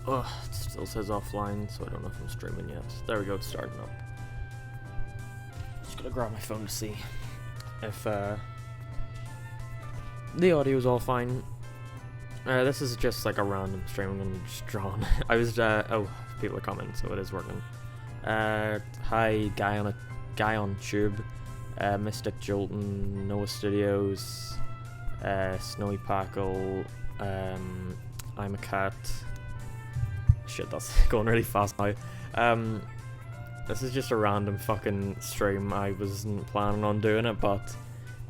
Ugh, it still says offline, so I don't know if I'm streaming yet. There we go, it's starting up. Just gonna grab my phone to see if the audio is all fine. This is just like a random stream. I'm gonna just draw on. I was oh, people are commenting, so it is working. Hi, guy on tube, Mystic Jolton, Noah Studios, Snowy Packle, I'm a cat. Shit, that's going really fast now. This is just a random fucking stream. I wasn't planning on doing it, but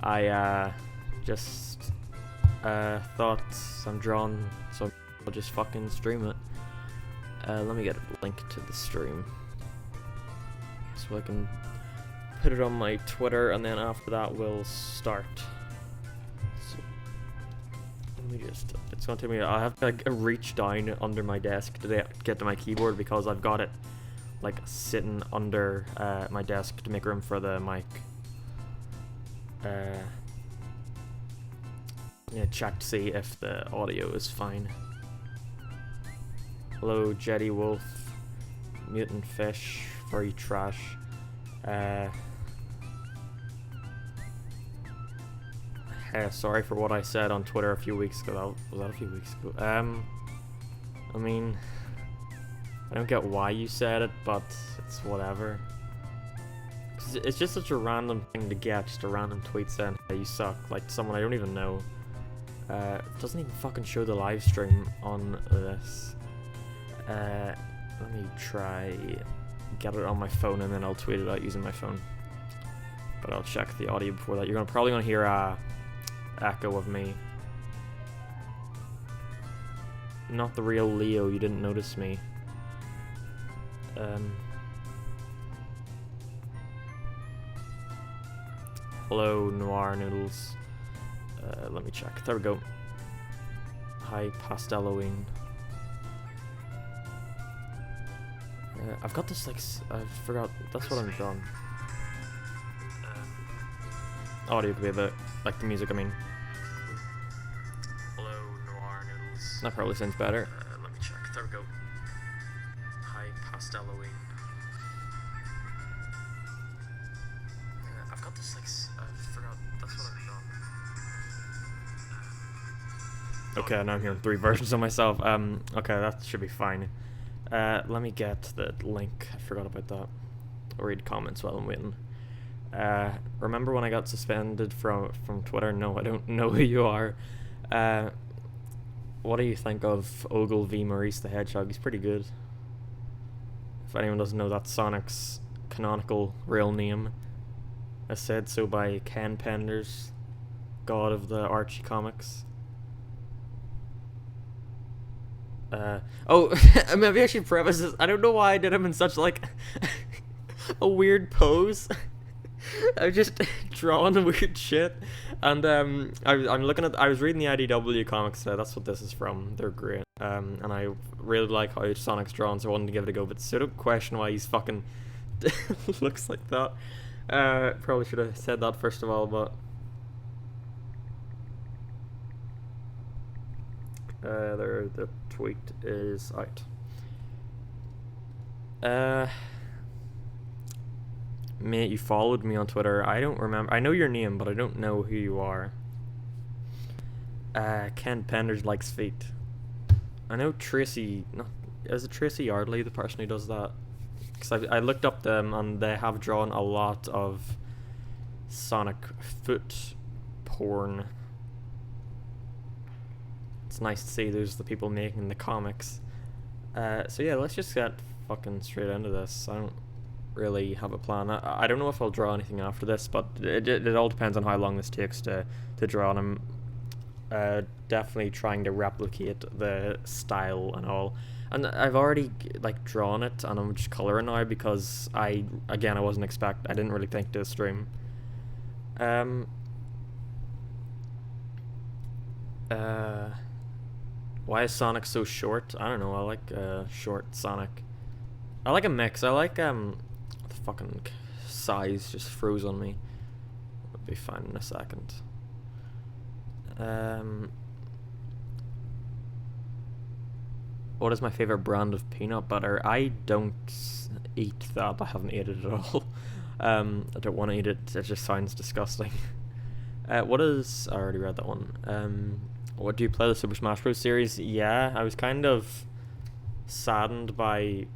I just thought I'm drawn, so I'll just fucking stream it. Let me get a link to the stream so I can put it on my Twitter, and then after that we'll start. So let me just, it's gonna take me, I have to like reach down under my desk to get to my keyboard because I've got it like sitting under my desk to make room for the mic. Yeah, check to see if the audio is fine. Hello, Jetty Wolf, Mutant Fish, Furry Trash. Sorry for what I said on Twitter a few weeks ago. Was that a few weeks ago? I mean, I don't get why you said it, but it's whatever. It's just such a random thing to get, just a random tweet saying, hey, you suck, like someone I don't even know. It doesn't even fucking show the live stream on this. Let me try get it on my phone and then I'll tweet it out using my phone. But I'll check the audio before that. You're probably gonna hear a echo of me. Not the real Leo, you didn't notice me. Hello, Noir Noodles. Let me check. There we go. Hi, Pastelloween. I've got this like I forgot. That's what I'm drawing. Audio could be a bit like the music. I mean. Hello, Noir Noodles. That probably sounds better. Let me check. There we go. Hi, Pastelloween. I've got this like I forgot. That's what I'm drawing. Okay, now I'm hearing 3 versions of myself. Okay, that should be fine. Let me get the link. I forgot about that. I'll read comments while I'm waiting. Remember when I got suspended from Twitter? No, I don't know who you are. What do you think of Ogle v Maurice the Hedgehog? He's pretty good. If anyone doesn't know, that's Sonic's canonical real name. As said so by Ken Penders, god of the Archie comics. Oh, maybe I should preface this. I don't know why I did him in such like a weird pose. I was just drawing weird shit, and I'm looking at. I was reading the IDW comics today. That's what this is from. They're great. And I really like how Sonic's drawn, so I wanted to give it a go. But so don't question why he's fucking looks like that. Probably should have said that first of all, but. There, the tweet is out. Mate, you followed me on Twitter. I don't remember. I know your name, but I don't know who you are. Ken Penders likes feet. I know Tracy. No, is it Tracy Yardley, the person who does that? Because I looked up them and they have drawn a lot of Sonic foot porn. It's nice to see there's the people making the comics. So yeah, let's just get fucking straight into this. I don't really have a plan. I don't know if I'll draw anything after this, but it all depends on how long this takes to draw. And I'm definitely trying to replicate the style and all. And I've already like drawn it, and I'm just coloring now because I didn't really think to stream. Why is Sonic so short? I don't know. I like short Sonic. I like a mix. I like the fucking size just froze on me. It'll be fine in a second. What is my favorite brand of peanut butter? I don't eat that. I haven't ate it at all. I don't want to eat it. It just sounds disgusting. What is... I already read that one. What, do you play the Super Smash Bros. Series? Yeah, I was kind of saddened by...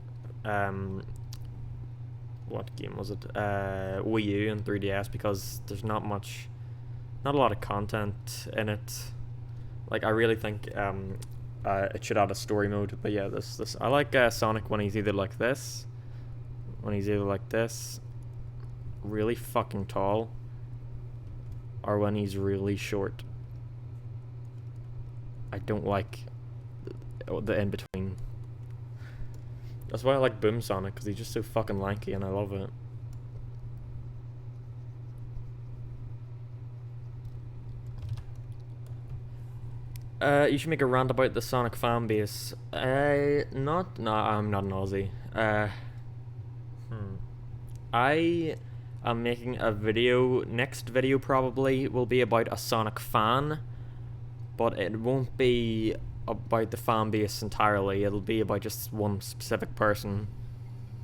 what game was it? Wii U and 3DS, because there's not a lot of content in it. Like, I really think it should add a story mode. But yeah, this I like Sonic when he's either like this, really fucking tall, or when he's really short. I don't like the in between. That's why I like Boom Sonic, because he's just so fucking lanky and I love it. You should make a rant about the Sonic fan base. No, I'm not an Aussie. I am making a video. Next video probably will be about a Sonic fan, but it won't be about the fan base entirely. It'll be about just one specific person.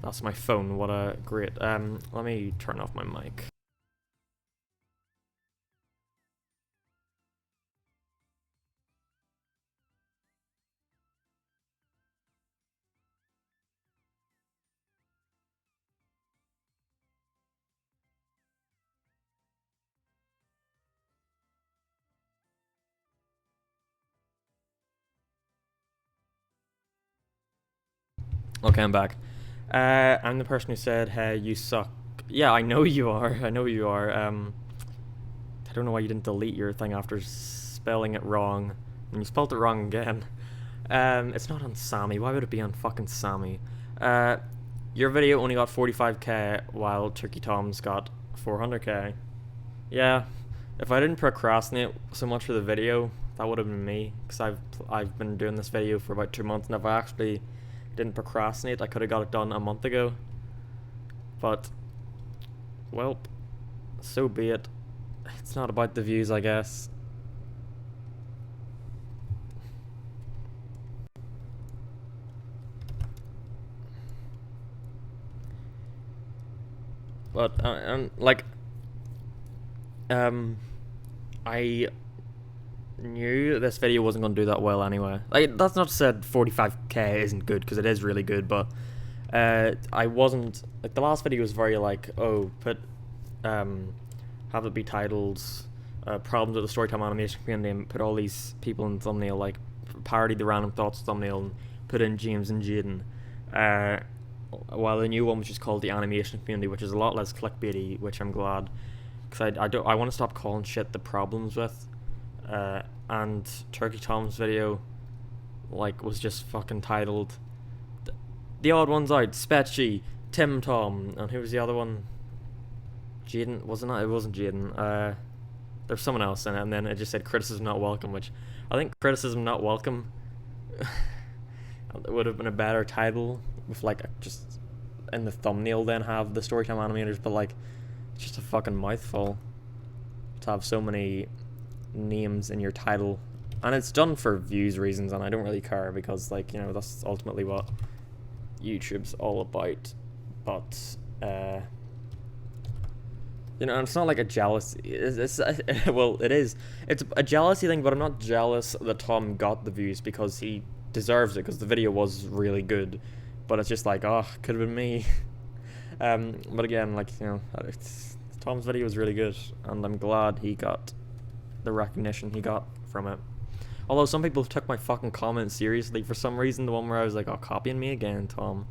That's my phone. What a great. Let me turn off my mic. Okay, I'm back. I'm the person who said, "Hey, you suck." Yeah, I know you are. I know you are. I don't know why you didn't delete your thing after spelling it wrong. And you spelled it wrong again. It's not on Sammy. Why would it be on fucking Sammy? Your video only got 45k, while Turkey Tom's got 400k. Yeah, if I didn't procrastinate so much for the video, that would have been me. Because I've been doing this video for about 2 months, and if I actually didn't procrastinate, I could have got it done a month ago. But, well, so be it. It's not about the views, I guess. But I knew this video wasn't going to do that well anyway. Like, that's not said 45k isn't good, because it is really good, but I wasn't, like, the last video was very like, oh, have it be titled problems with the storytime animation community, and put all these people in the thumbnail, like parody the random thoughts thumbnail and put in James and Jaden, while the new one was just called the animation community, which is a lot less clickbaity, which I'm glad, because I want to stop calling shit the problems with. And Turkey Tom's video, like, was just fucking titled The Odd Ones Out, Spetchy, Tim Tom, and who was the other one? Jaden, wasn't it? It wasn't Jaden. There's someone else in it, and then it just said criticism not welcome, which I think criticism not welcome it would have been a better title, with like just in the thumbnail then have the Storytime animators, but like it's just a fucking mouthful to have so many names in your title, and it's done for views reasons, and I don't really care, because, like, you know, that's ultimately what YouTube's all about. But you know, it's not like a jealousy. Well, it is. It's a jealousy thing, but I'm not jealous that Tom got the views, because he deserves it, because the video was really good. But it's just like, oh, could have been me. But again, like, you know, Tom's video was really good, and I'm glad he got the recognition he got from it. Although some people took my fucking comments seriously for some reason. The one where I was like, oh, copying me again, Tom.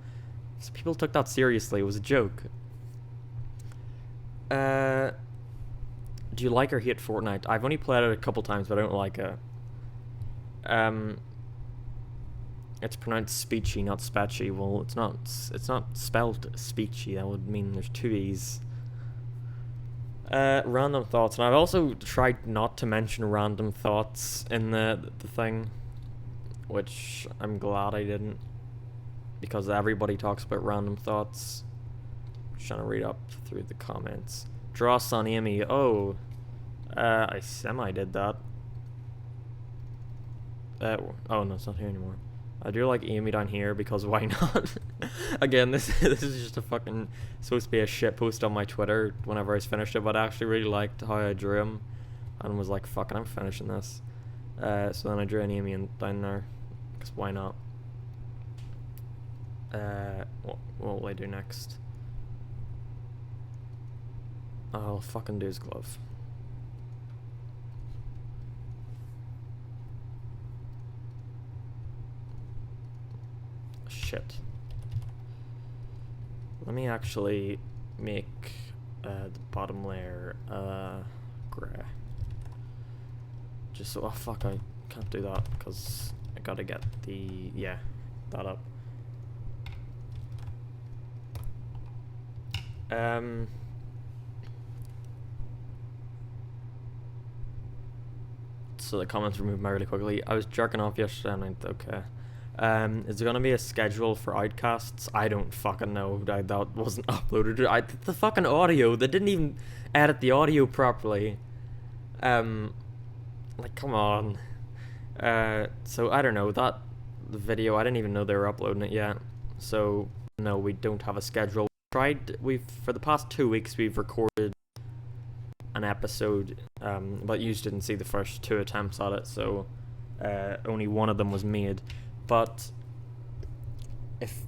So people took that seriously. It was a joke. Do you like or hate Fortnite? I've only played it a couple times, but I don't like it. It's pronounced speechy, not spetchy. Well, it's not spelled speechy. That would mean there's two E's. Random thoughts, and I've also tried not to mention random thoughts in the thing, which I'm glad I didn't, because everybody talks about random thoughts. Just trying to read up through the comments. Draw Son Amy. Oh, I semi did that. Oh no, it's not here anymore. I do like Amy down here because why not? Again, this is just a fucking supposed to be a shit post on my Twitter whenever I finished it, but I actually really liked how I drew him and was like, fucking, I'm finishing this. So then I drew an Amy down there because why not? What will I do next? I'll fucking do his glove. Shit. Let me actually make the bottom layer grey. Just so, oh fuck, I can't do that because I gotta get the, yeah, that up. So the comments were moving really quickly. I was jerking off yesterday and okay. Is there gonna be a schedule for outcasts? I don't fucking know. That wasn't uploaded. The fucking audio, they didn't even edit the audio properly. Like, come on. So I don't know, the video, I didn't even know they were uploading it yet. So no, we don't have a schedule. For the past 2 weeks we've recorded an episode, but you just didn't see the first 2 attempts at it, so only one of them was made. But if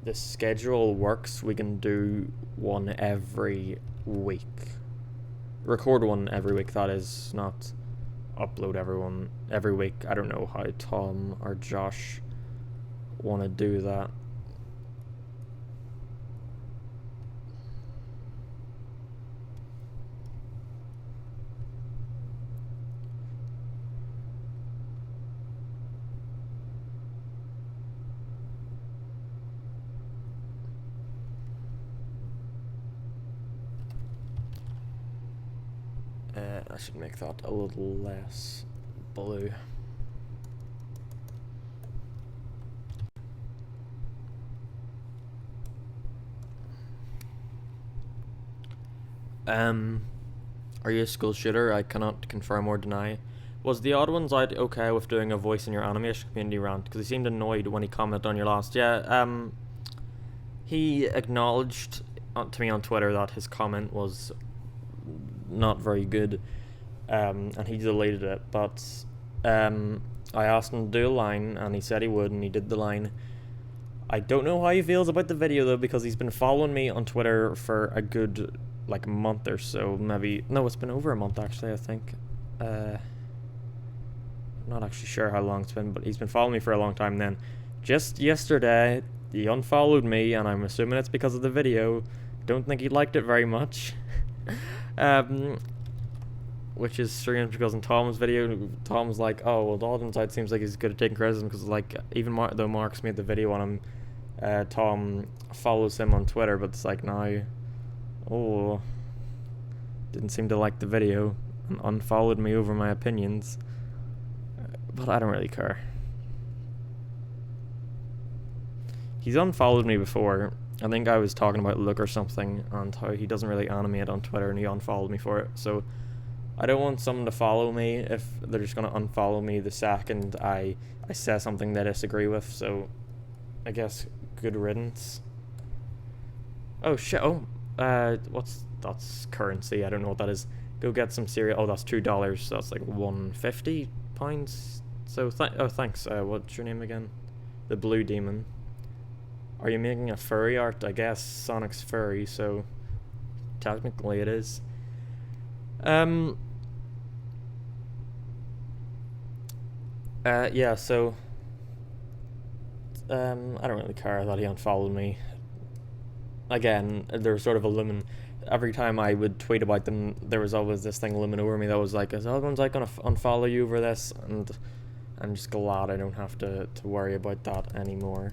the schedule works, we can do one every week. Record one every week, that is, not upload every week. I don't know how Tom or Josh want to do that. I should make that a little less blue. Are you a school shooter? I cannot confirm or deny. Was the Odd Ones out okay with doing a voice in your animation community rant? Because he seemed annoyed when he commented on your last. Yeah, he acknowledged to me on Twitter that his comment was not very good, and he deleted it, but I asked him to do a line and he said he would, and he did the line. I don't know how he feels about the video though, because he's been following me on Twitter for a good like month or so, maybe. No, it's been over a month actually, I think. I'm not actually sure how long it's been, but he's been following me for a long time. Then just yesterday he unfollowed me, and I'm assuming it's because of the video. Don't think he liked it very much. Which is strange because in Tom's video, Tom's like, oh, well, Dalton's side seems like he's good at taking criticism, because like, even though Mark's made the video on him, Tom follows him on Twitter, but it's like, now, oh, didn't seem to like the video and unfollowed me over my opinions, but I don't really care. He's unfollowed me before. I think I was talking about Look or something, and how he doesn't really animate on Twitter, and he unfollowed me for it. So I don't want someone to follow me if they're just gonna unfollow me the second I say something they disagree with. So I guess good riddance. Oh shit! Oh, that's currency. I don't know what that is. Go get some cereal. Oh, that's $2. So that's like £150. So thanks. What's your name again? The Blue Demon. Are you making a furry art? I guess Sonic's furry, so technically it is. Yeah, so I don't really care that he unfollowed me. Again, there's sort of a lumen. Every time I would tweet about them, there was always this thing looming over me that was like, is everyone's like gonna unfollow you over this? And I'm just glad I don't have to worry about that anymore.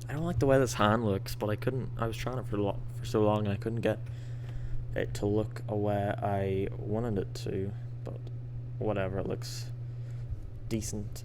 I don't like the way this hand looks, but I was trying it for so long and I couldn't get it to look a way I wanted it to, but whatever, it looks decent.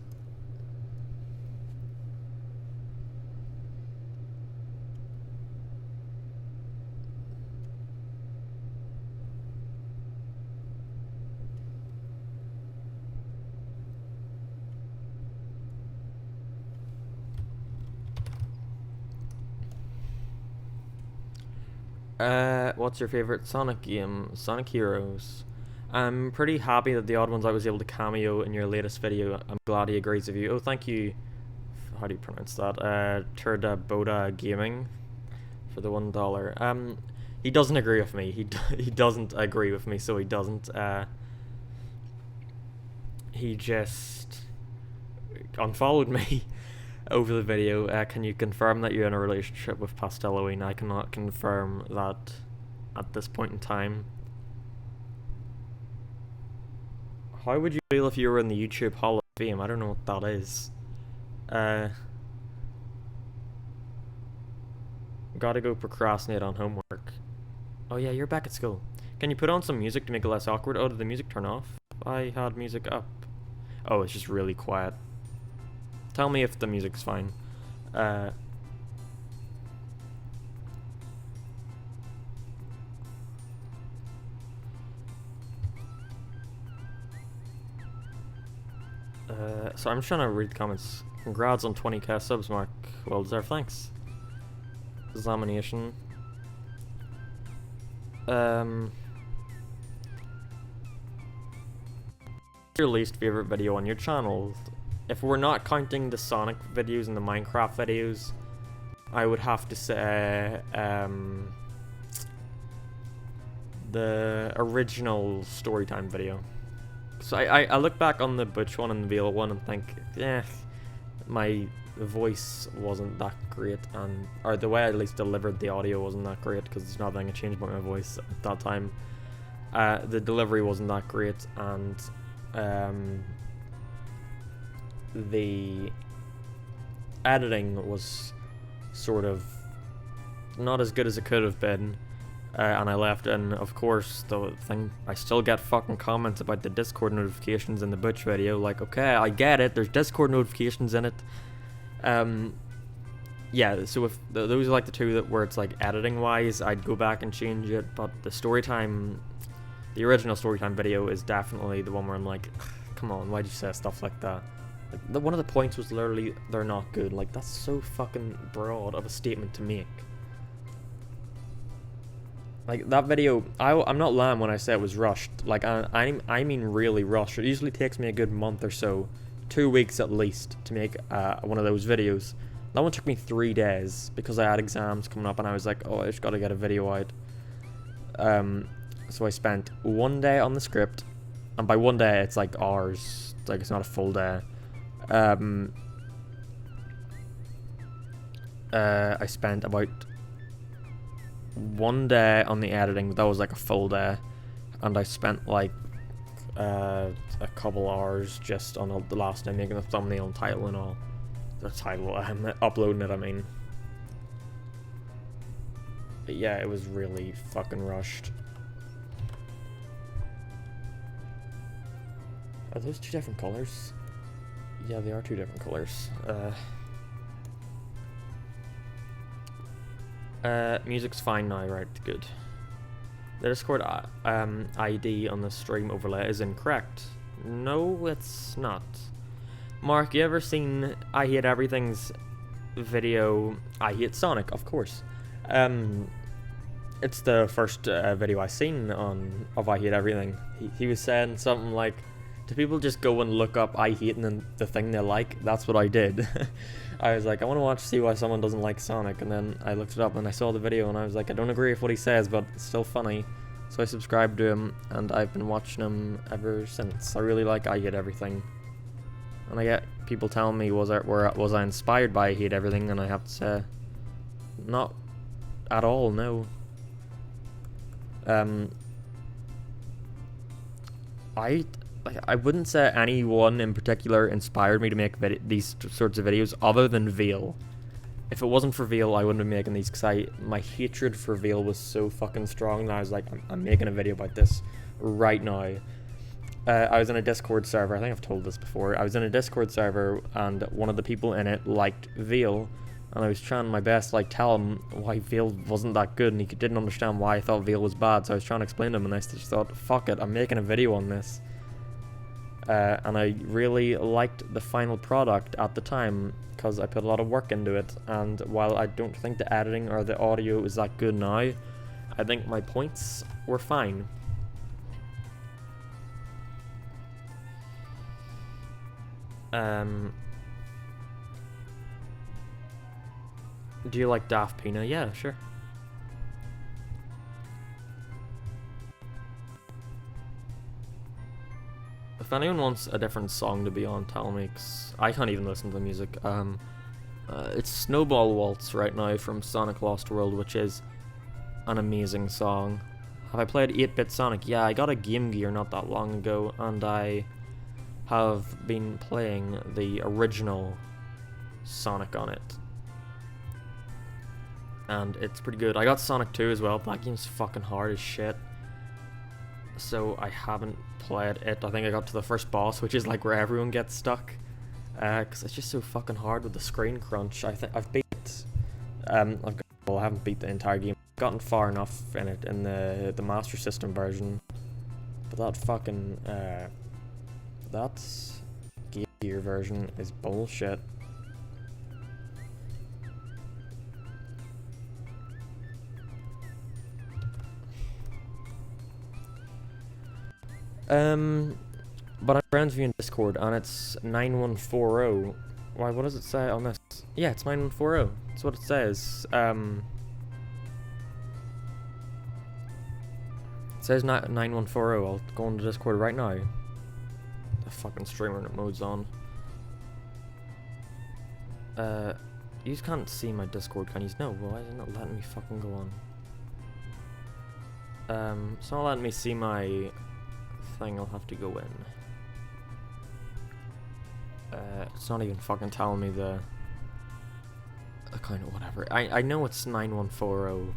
What's your favorite Sonic game? Sonic Heroes. I'm pretty happy that the Odd Ones I was able to cameo in your latest video. I'm glad he agrees with you. Oh, thank you. How do you pronounce that? Turda Boda Gaming for the $1. He doesn't agree with me. He doesn't agree with me, so he doesn't. He just unfollowed me over the video. Can you confirm that you're in a relationship with Pastelloine? I cannot confirm that at this point in time. How would you feel if you were in the YouTube Hall of Fame? I don't know what that is. Gotta go procrastinate on homework. Oh yeah, you're back at school. Can you put on some music to make it less awkward? Oh, did the music turn off? I had music up. Oh, it's just really quiet. Tell me if the music's fine. So I'm just trying to read the comments. Congrats on 20k subs, Mark. Well deserved, thanks. Examination. Your least favorite video on your channel? If we're not counting the Sonic videos and the Minecraft videos, I would have to say the original Storytime video. So I look back on the Butch one and the Veil one and think, my voice wasn't that great, or the way I at least delivered the audio wasn't that great, because there's nothing I changed about my voice at that time. The delivery wasn't that great, and the editing was sort of not as good as it could have been. And I left, and of course the thing, I still get fucking comments about the Discord notifications in the Butch video, like, okay, I get it, there's Discord notifications in it. Yeah, so if those are like the two that where it's like editing wise, I'd go back and change it, but the original Storytime video is definitely the one where I'm like, come on, why'd you say stuff like that? Like, one of the points was literally, they're not good. Like, that's so fucking broad of a statement to make. Like, that video, I'm not lying when I say it was rushed. Like, I mean really rushed. It usually takes me a good month or so, 2 weeks at least, to make one of those videos. That one took me 3 days, because I had exams coming up, and I was like, oh, I just gotta get a video out. So I spent 1 day on the script, and by 1 day, it's like hours. Like, it's not a full day. I spent about 1 day on the editing, but that was like a full day, and I spent like a couple hours just on the last day making the thumbnail and title and all. The title, uploading it, I mean. But yeah, it was really fucking rushed. Are those two different colors? Yeah, they are two different colors. Music's fine now, right? Good. The Discord ID on the stream overlay is incorrect. No, it's not. Mark, you ever seen I Hate Everything's video? I Hate Sonic, of course. It's the first video I seen of I Hate Everything. He was saying something like, do people just go and look up I Hate and then the thing they like? That's what I did. I was like, I want to see why someone doesn't like Sonic, and then I looked it up and I saw the video and I was like, I don't agree with what he says, but it's still funny. So I subscribed to him, and I've been watching him ever since. I really like I Hate Everything. And I get people telling me, was I inspired by I Hate Everything, and I have to say, not at all, no. I wouldn't say anyone in particular inspired me to make these sorts of videos other than Veil. if it wasn't for Veil, I wouldn't be making these, because my hatred for Veil was so fucking strong that I was like, I'm making a video about this right now. I was in a Discord server, I think I've told this before. I was in a Discord server, and one of the people in it liked Veil, and I was trying my best to like tell him why Veil wasn't that good, and he didn't understand why I thought Veil was bad, so I was trying to explain to him, and I just thought, fuck it, I'm making a video on this. And I really liked the final product at the time, because I put a lot of work into it, and while I don't think the editing or the audio is that good now, I think my points were fine. Do you like Daft Pina? Yeah, sure. If anyone wants a different song to be on, tell me, 'cause I can't even listen to music. It's Snowball Waltz right now from Sonic Lost World, which is an amazing song. Have I played 8-Bit Sonic? Yeah, I got a Game Gear not that long ago, and I have been playing the original Sonic on it. And it's pretty good. I got Sonic 2 as well, but that game's fucking hard as shit. So I haven't played it. I think I got to the first boss, which is like where everyone gets stuck. Because it's just so fucking hard with the screen crunch. I've beat... I haven't beat the entire game. I've gotten far enough in it in the Master System version. But that fucking... that Game Gear version is bullshit. But I'm friends with you in Discord, and it's 9140. Why, what does it say on this? Yeah, it's 9140. That's what it says. It says 9140. I'll go into Discord right now. The fucking streamer mode's on. You just can't see my Discord, can you? No, why is it not letting me fucking go on? It's not letting me see my thing. I'll have to go in. It's not even fucking telling me the kind of whatever. I know it's 9140.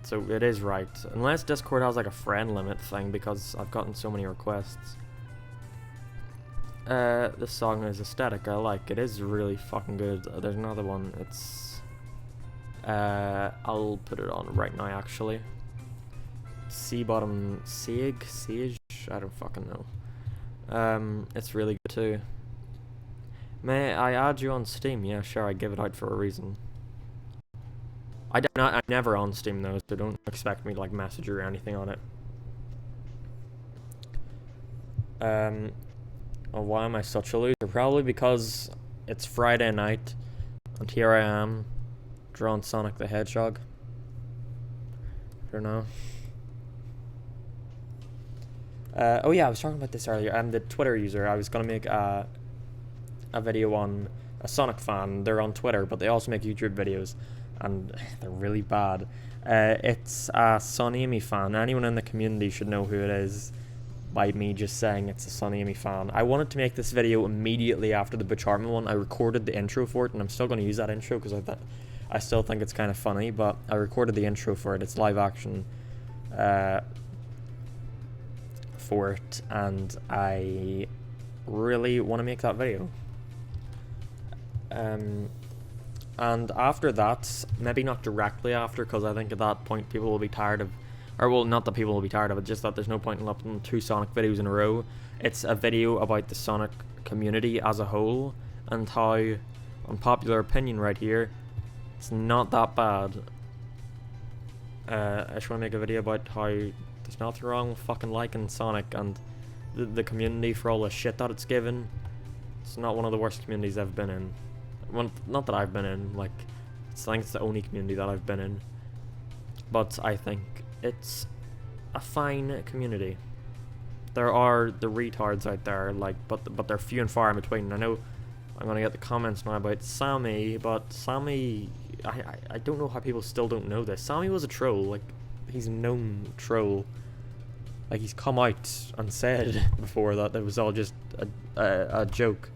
So it is right. Unless Discord has like a friend limit thing, because I've gotten so many requests. This song is aesthetic. I like it. It is really fucking good. There's another one. It's I'll put it on right now actually. Sea Bottom Sage? I don't fucking know. It's really good too. May I add you on Steam? Yeah, sure, I give it out for a reason. I'm never on Steam though, so don't expect me to like message you or anything on it. Oh, why am I such a loser? Probably because it's Friday night, and here I am, drawing Sonic the Hedgehog. I don't know. Oh yeah, I was talking about this earlier. I'm the Twitter user. I was gonna make a video on a Sonic fan. They're on Twitter, but they also make YouTube videos, and they're really bad. It's a Sonimi fan. Anyone in the community should know who it is by me just saying it's a Sonimi fan. I wanted to make this video immediately after the Butcharman one. I recorded the intro for it, and I'm still going to use that intro because I still think it's kind of funny, but I recorded the intro for it. It's live action. For it, and I really want to make that video. And after that, maybe not directly after, because I think at that point people will be tired of, or well, not that people will be tired of it, just that there's no point in uploading 2 Sonic videos in a row. It's a video about the Sonic community as a whole, and how, unpopular opinion right here, it's not that bad. I just want to make a video about how there's nothing wrong with fucking liking Sonic and the community for all the shit that it's given. It's not one of the worst communities I've been in. Well, not that I've been in, like, I think it's the only community that I've been in. But I think it's a fine community. There are the retards out there, like, but they're few and far in between. I know I'm gonna get the comments now about Sammy, but Sammy, I don't know how people still don't know this. Sammy was a troll, like, he's a known troll. Like, he's come out and said before that it was all just a joke.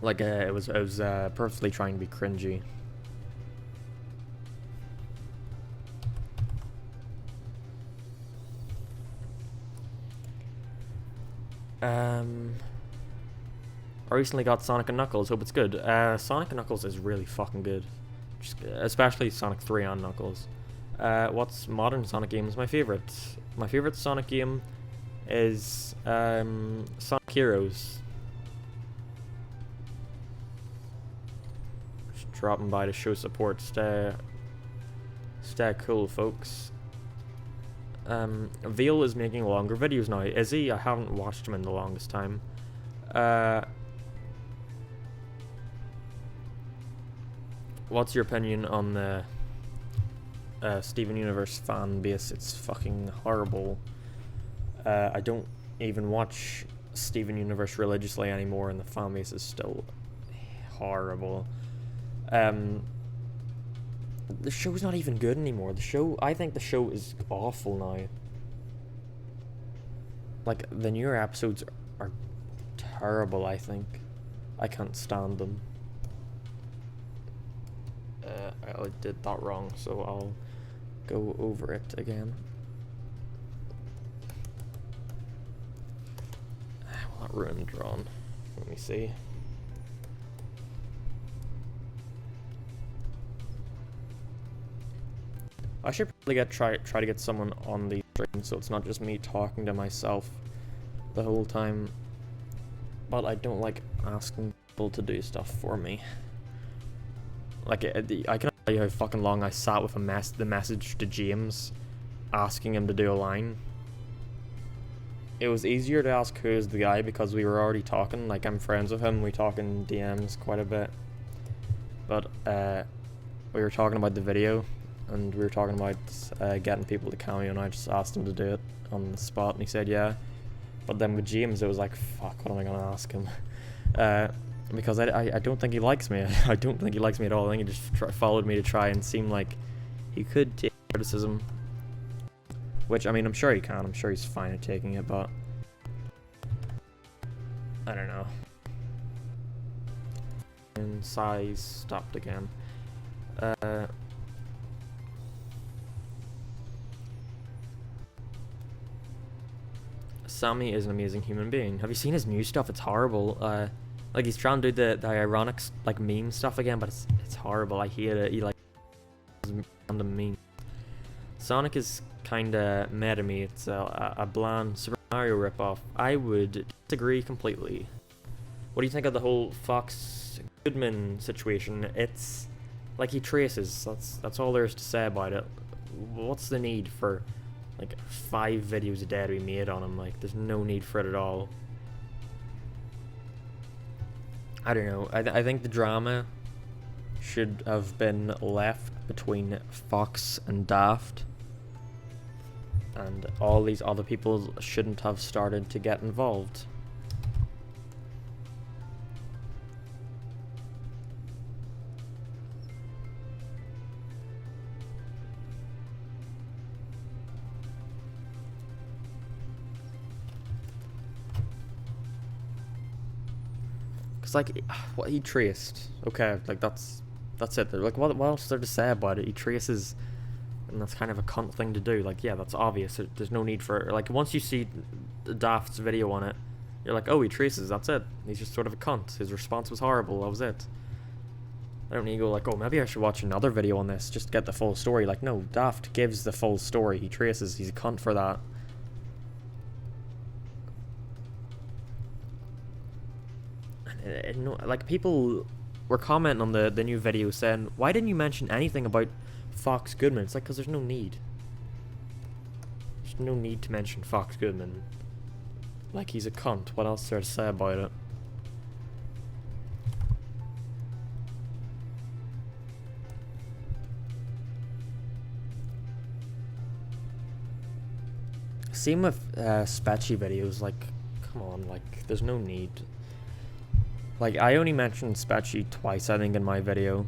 Like, it was purposely trying to be cringy. I recently got Sonic and Knuckles. Hope it's good. Sonic and Knuckles is really fucking good. Especially Sonic 3 on Knuckles. What's modern Sonic games? My favorite Sonic game is Sonic Heroes. Just dropping by to show support. Stay cool, folks. Veal is making longer videos now. Is he? I haven't watched him in the longest time. What's your opinion on the Steven Universe fan base? It's fucking horrible. I don't even watch Steven Universe religiously anymore, and the fan base is still horrible. The show's not even good anymore. I think the show is awful now. Like, the newer episodes are terrible, I think. I can't stand them. I did that wrong, so I'll go over it again. Will that ruin drawin? Let me see. I should probably try to get someone on the stream, so it's not just me talking to myself the whole time. But I don't like asking people to do stuff for me. Like, I can tell you how fucking long I sat with the message to James, asking him to do a line. It was easier to ask who's the guy because we were already talking. Like, I'm friends with him. We talk in DMs quite a bit. But we were talking about the video, and we were talking about getting people to cameo, and I just asked him to do it on the spot, and he said yeah. But then with James, it was like, fuck, what am I gonna ask him? Because I don't think he likes me. I don't think he likes me at all. I think he just followed me to try and seem like he could take criticism. Which, I mean, I'm sure he can. I'm sure he's fine at taking it, but I don't know. And size stopped again. Sammy is an amazing human being. Have you seen his new stuff? It's horrible. Like, he's trying to do the ironic, like, meme stuff again, but it's horrible. I hate it. He, like, random meme. Sonic is kinda meh to me. It's a bland Super Mario ripoff. I would disagree completely. What do you think of the whole Fox Goodman situation? It's like he traces. That's all there is to say about it. What's the need for like 5 videos a day to be made on him? Like, there's no need for it at all. I don't know. I think the drama should have been left between Fox and Daft, and all these other people shouldn't have started to get involved. Like, what he traced, okay, like that's it. Like, what else is there to say about it? He traces, and that's kind of a cunt thing to do. Like, yeah, that's obvious. There's no need for, like, once you see Daft's video on it, you're like, oh, he traces, that's it. He's just sort of a cunt. His response was horrible, that was it. I don't need to go like, oh, maybe I should watch another video on this just to get the full story. Like, no, Daft gives the full story. He traces. He's a cunt for that. Like, people were commenting on the new video saying, why didn't you mention anything about Fox Goodman? It's like, because there's no need. There's no need to mention Fox Goodman. Like, he's a cunt. What else is there to say about it? Same with Spatchy videos. Like, come on, like, there's no need. Like, I only mentioned Spatchy twice, I think, in my video,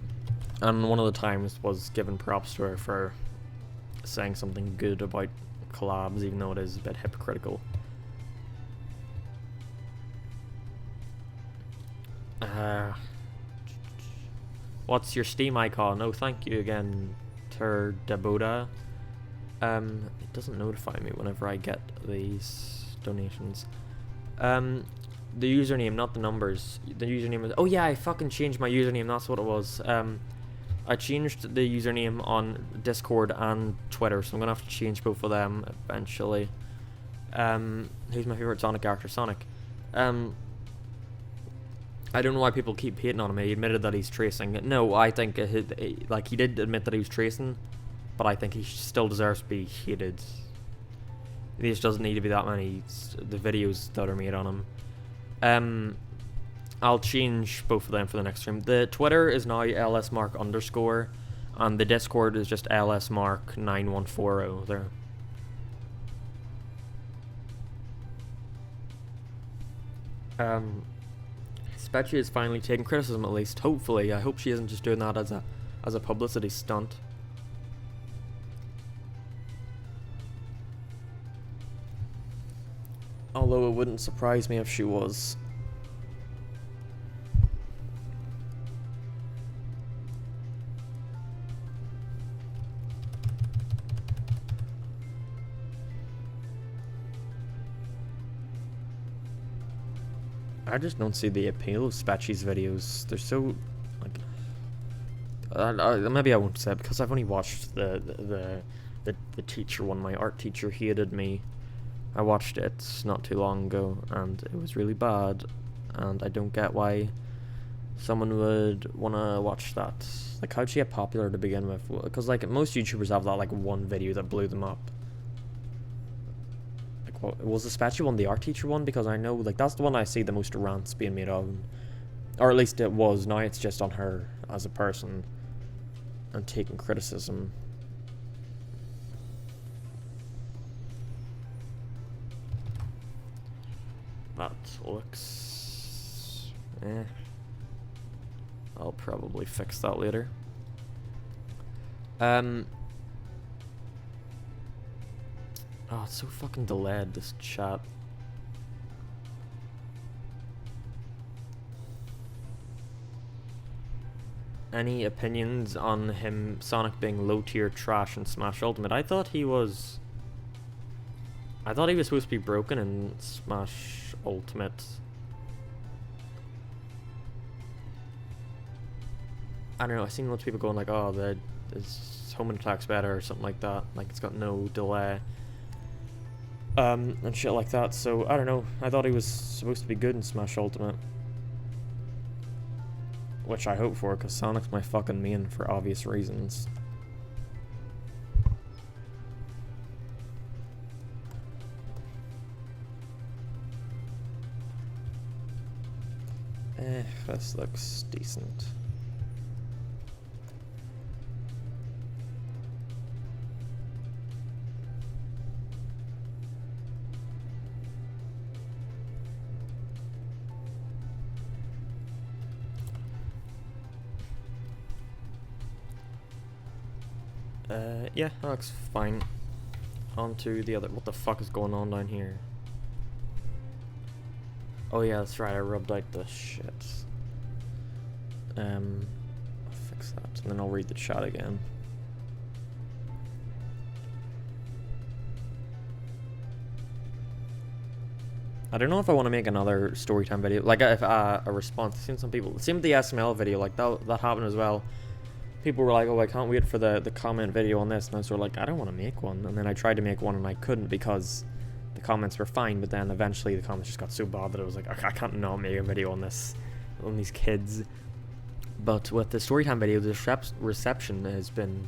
and one of the times was giving props to her for saying something good about collabs, even though it is a bit hypocritical. What's your Steam icon? Oh, thank you again, Ter Daboda. It doesn't notify me whenever I get these donations. The username, not the numbers. The username is... Oh yeah, I fucking changed my username, that's what it was. I changed the username on Discord and Twitter, so I'm gonna have to change both of them eventually. Who's my favorite Sonic character? Sonic. I don't know why people keep hating on him. He admitted that he's tracing. No, I think like he did admit that he was tracing, but I think he still deserves to be hated. There just doesn't need to be that many the videos that are made on him. I'll change both of them for the next stream. The Twitter is now lsmark_, and the Discord is just lsmark9140 there. Spetchy is finally taking criticism, at least. Hopefully, I hope she isn't just doing that as a publicity stunt. Although it wouldn't surprise me if she was. I just don't see the appeal of Spetchy's videos. They're so like maybe I won't say it because I've only watched the teacher one. My art teacher hated me. I watched it not too long ago and it was really bad, and I don't get why someone would want to watch that. Like, how'd she get popular to begin with? Because like most YouTubers have that like one video that blew them up. Was the Spatchy one the art teacher one? Because I know like that's the one I see the most rants being made of, or at least it was. Now it's just on her as a person and taking criticism. That looks I'll probably fix that later. Oh, it's so fucking delayed, this chat. Any opinions on him, Sonic, being low tier trash in Smash Ultimate? I thought he was supposed to be broken in Smash Ultimate. I don't know, I've seen lots of people going like, oh, his homing attack's better or something like that. Like, it's got no delay. And shit like that, so I don't know. I thought he was supposed to be good in Smash Ultimate, which I hope for, because Sonic's my fucking main for obvious reasons. This looks decent. Yeah, that looks fine. On to the other. What the fuck is going on down here? Oh yeah, that's right, I rubbed out the shit. I'll fix that, and then I'll read the chat again. I don't know if I want to make another storytime video, like a response. I've seen some people, same with the SML video, like that happened as well. People were like, oh, I can't wait for the comment video on this, and I was sort of like, I don't want to make one. And then I tried to make one and I couldn't because the comments were fine, but then eventually the comments just got so bad that I was like, I can't not make a video on this, on these kids. But with the storytime video, the reception has been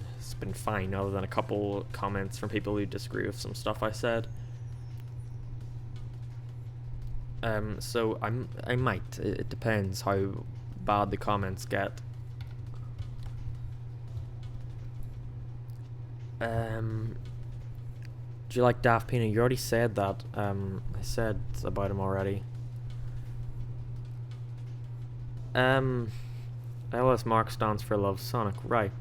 fine, other than a couple comments from people who disagree with some stuff I said. So I might. It depends how bad the comments get. Do you like Daft Peanut? You already said that. I said about him already. LS Mark stands for Love Sonic, right?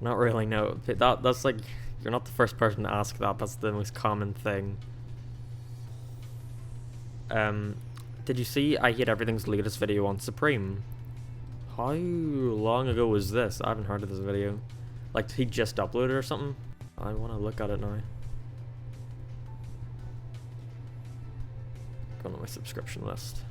Not really, no. That's like, you're not the first person to ask that. That's the most common thing. Did you see I hate everything's latest video on Supreme? How long ago was this? I haven't heard of this video. Like, he just uploaded or something? I want to look at it now. Go to my subscription list.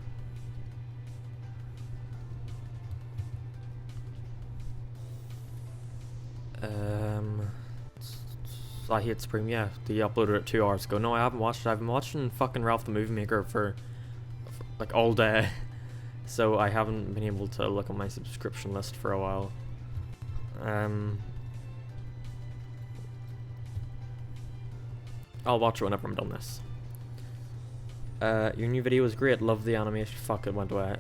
I hate Supreme, yeah. He uploaded it 2 hours ago. No, I haven't watched it. I've been watching fucking Ralph the Movie Maker for like all day. So I haven't been able to look at my subscription list for a while. I'll watch it whenever I'm done this. Your new video was great. Love the animation. Fuck, it went away.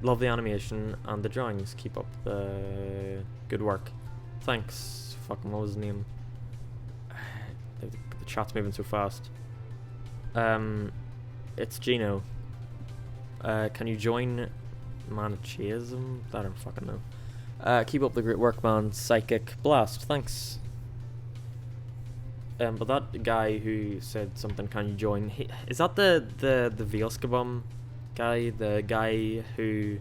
Love the animation and the drawings. Keep up the good work. Thanks. Fucking, what was his name? The chat's moving so fast. It's Gino. Can you join Manichaeism? I don't fucking know. Keep up the great work, man. Psychic Blast. Thanks. But that guy who said something, can you join? Is that the Veilskabum guy? The guy who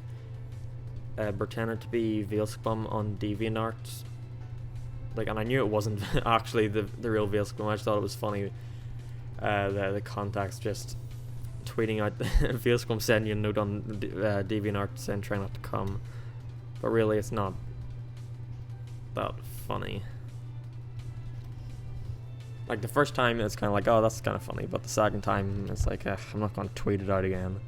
pretended to be Veilskabum on DeviantArt? Like, and I knew it wasn't actually the real Veilskabum. I just thought it was funny. The context just tweeting out Veilskabum sending you a note on DeviantArt saying try not to come. But really, it's not that funny. Like, the first time it's kind of like, oh, that's kind of funny, but the second time it's like, I'm not going to tweet it out again.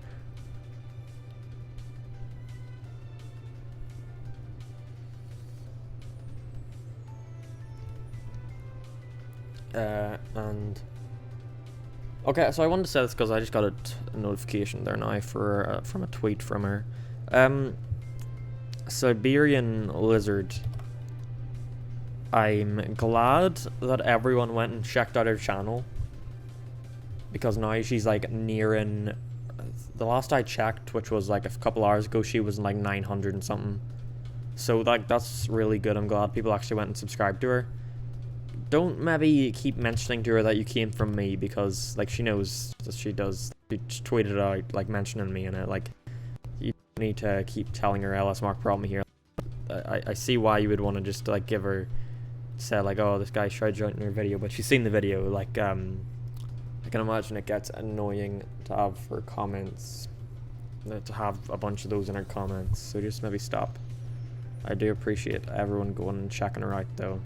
And okay, so I wanted to say this because I just got a notification there now for from a tweet from her. Siberian Lizard. I'm glad that everyone went and checked out her channel, because now she's like nearing, the last I checked, which was like a couple hours ago, she was in like 900 and something. So like, that's really good. I'm glad people actually went and subscribed to her. Don't maybe keep mentioning to her that you came from me, because like she knows that she does. She tweeted out like mentioning me in it. Like, you need to keep telling her LS Mark problem here. I see why you would want to just like give her, say like, oh, this guy shouted out in her video, but she's seen the video. Like, I can imagine it gets annoying to have her comments, to have a bunch of those in her comments. So just maybe stop. I do appreciate everyone going and checking her out though,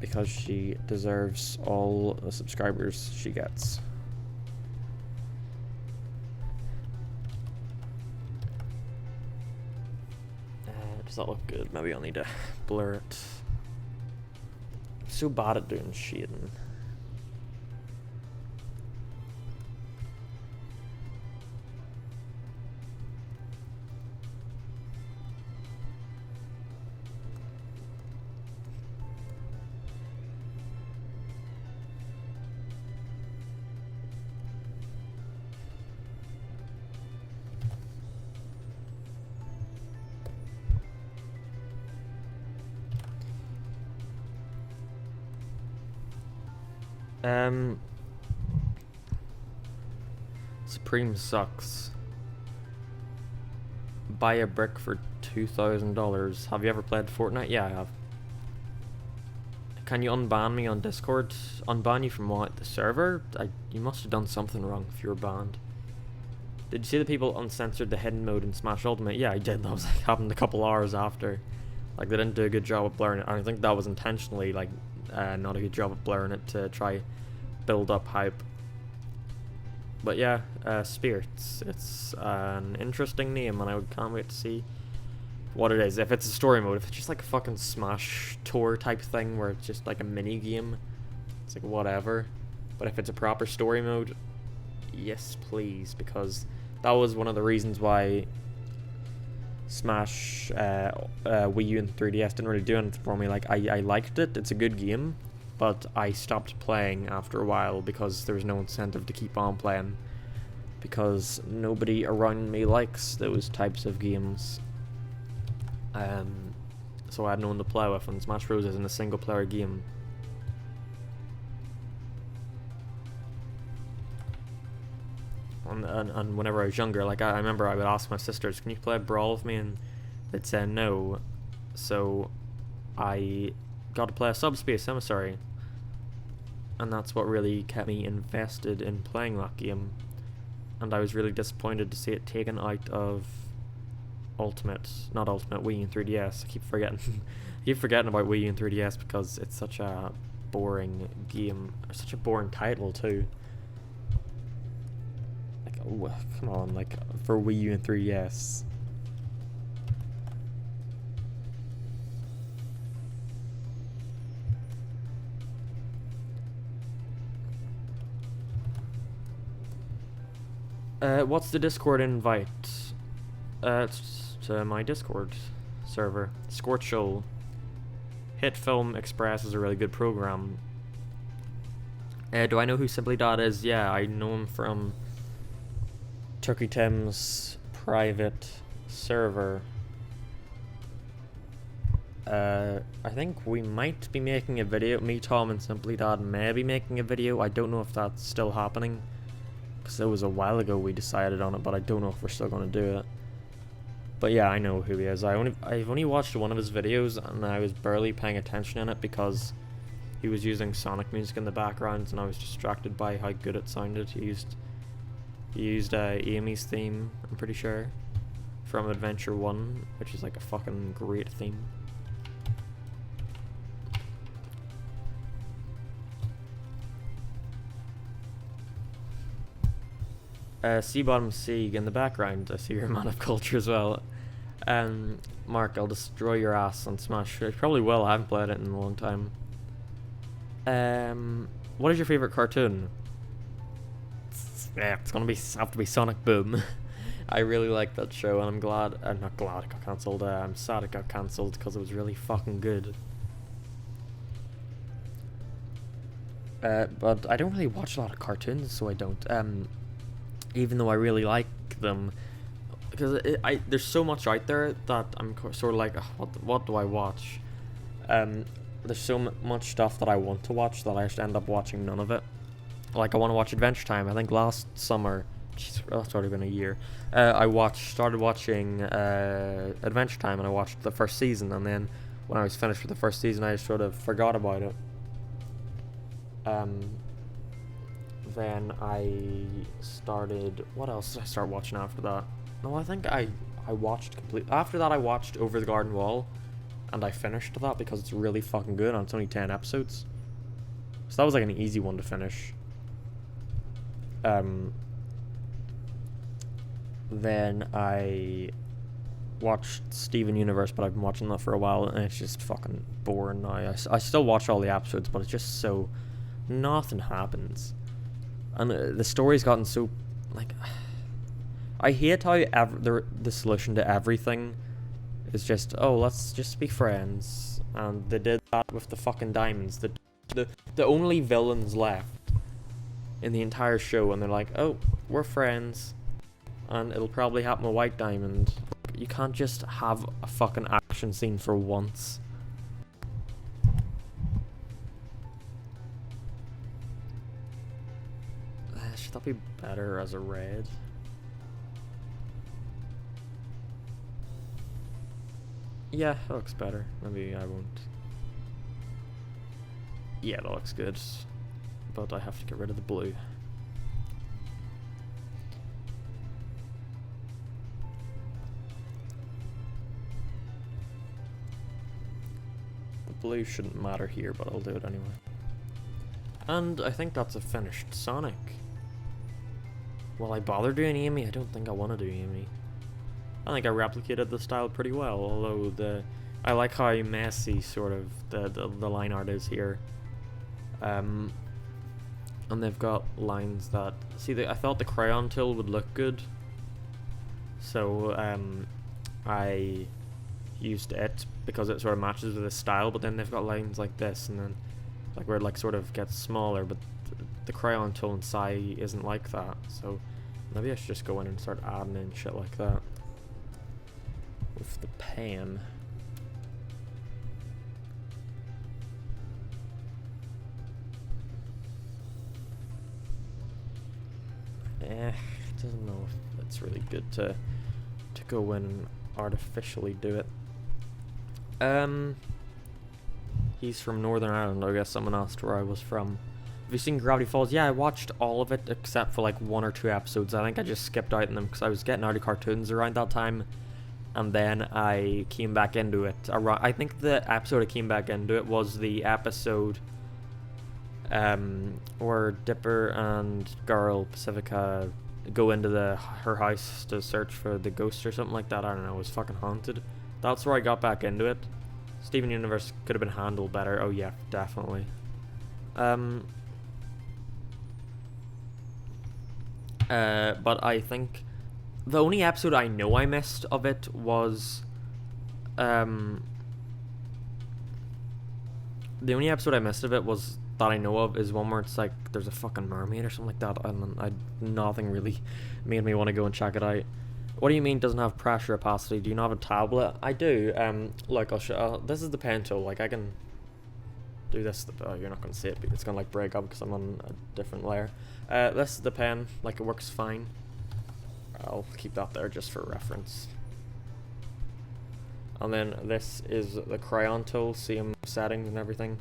because she deserves all the subscribers she gets. Does that look good? Maybe I'll need to blur it. I'm so bad at doing shading. Supreme sucks. Buy a brick for $2,000. Have you ever played Fortnite? Yeah, I have. Can you unban me on Discord? Unban you from what? The server? You must have done something wrong if you were banned. Did you see the people uncensored the hidden mode in Smash Ultimate? Yeah, I did. That was like happened a couple hours after. Like, they didn't do a good job of blurring it. I think that was intentionally like not a good job of blurring it to try build up hype. But yeah, Spirits. It's an interesting name, and I can't wait to see what it is. If it's a story mode, if it's just like a fucking Smash tour type thing where it's just like a mini game, it's like whatever. But if it's a proper story mode, yes please, because that was one of the reasons why Smash Wii U and 3DS didn't really do anything for me. Like, I liked it, it's a good game, but I stopped playing after a while because there was no incentive to keep on playing, because nobody around me likes those types of games. So I had no one to play with, and Smash Bros isn't a single player game. and whenever I was younger, like I remember I would ask my sisters, "Can you play Brawl with me?" And they'd say no. So I got to play a Subspace Emissary, and that's what really kept me invested in playing that game. And I was really disappointed to see it taken out of not Ultimate, Wii and 3DS. I keep forgetting about Wii and 3DS because it's such a boring game, or such a boring title too. Like, oh, come on, like for Wii U and 3DS. What's the Discord invite? It's to my Discord server. Scorchel. Hit Film Express is a really good program. Do I know who Simply Dot is? Yeah, I know him from Turkey Tim's private server. I think we might be making a video. Me, Tom, and Simply Dot may be making a video. I don't know if that's still happening, because it was a while ago we decided on it, but I don't know if we're still going to do it. But yeah, I know who he is. I've only watched one of his videos, and I was barely paying attention in it because he was using Sonic music in the background, and I was distracted by how good it sounded. He used Amy's theme, I'm pretty sure, from Adventure 1, which is like a fucking great theme. Sea-Bottom Sieg in the background. I see you're a man of culture as well. Mark, I'll destroy your ass on Smash. I probably will. I haven't played it in a long time. What is your favorite cartoon? It's gonna have to be Sonic Boom. I really like that show, and I'm glad. I'm not glad it got cancelled. I'm sad it got cancelled because it was really fucking good. But I don't really watch a lot of cartoons, so I don't. Even though I really like them, because there's so much out there that I'm sort of like, what do I watch? There's so much stuff that I want to watch that I just end up watching none of it. Like, I want to watch Adventure Time. I think last summer, that's already been a year, I started watching Adventure Time, and I watched the first season, and then when I was finished with the first season, I just sort of forgot about it. Then I started... What else did I start watching after that? No, I think I watched after that I watched Over the Garden Wall, and I finished that because it's really fucking good, and it's only 10 episodes. So that was like an easy one to finish. Then I watched Steven Universe, but I've been watching that for a while, and it's just fucking boring now. I still watch all the episodes, but it's just so... Nothing happens. And the story's gotten so, like, I hate how the solution to everything is just, oh, let's just be friends. And they did that with the fucking diamonds. The only villains left in the entire show, and they're like, oh, we're friends, and it'll probably happen with White Diamond. You can't just have a fucking action scene for once. Should that be better as a red? Yeah, that looks better. Maybe I won't. Yeah, that looks good. But I have to get rid of the blue. The blue shouldn't matter here, but I'll do it anyway. And I think that's a finished Sonic. Will I bother doing Amy? I don't think I want to do Amy. I think I replicated the style pretty well, although I like how messy sort of the line art is here. And they've got lines that... See, I thought the crayon tool would look good, so I used it because it sort of matches with the style, but then they've got lines like this, and then like where it like sort of gets smaller, but the crayon tool in Sai isn't like that, so maybe I should just go in and start adding in shit like that with the pen. don't know if it's really good to go in and artificially do it. He's from Northern Ireland. I guess someone asked where I was from. Have you seen Gravity Falls? Yeah, I watched all of it except for like 1 or 2 episodes. I think I just skipped out on them because I was getting out of cartoons around that time, and then I came back into it. I think the episode I came back into it was the episode where Dipper and girl Pacifica go into her house to search for the ghost or something like that. I don't know. It was fucking haunted. That's where I got back into it. Steven Universe could have been handled better. Oh yeah, definitely. But I think the only episode I know I missed of it was the only episode I missed of it was that I know of is one where it's like there's a fucking mermaid or something like that, and nothing really made me want to go and check it out. What do you mean doesn't have pressure opacity? Do you not have a tablet? I do. Like I'll show. This is the pen tool. Like I can do this. Oh, you're not gonna see it. But it's gonna like break up because I'm on a different layer. This is the pen. Like it works fine. I'll keep that there just for reference. And then this is the crayon tool. Same settings and everything.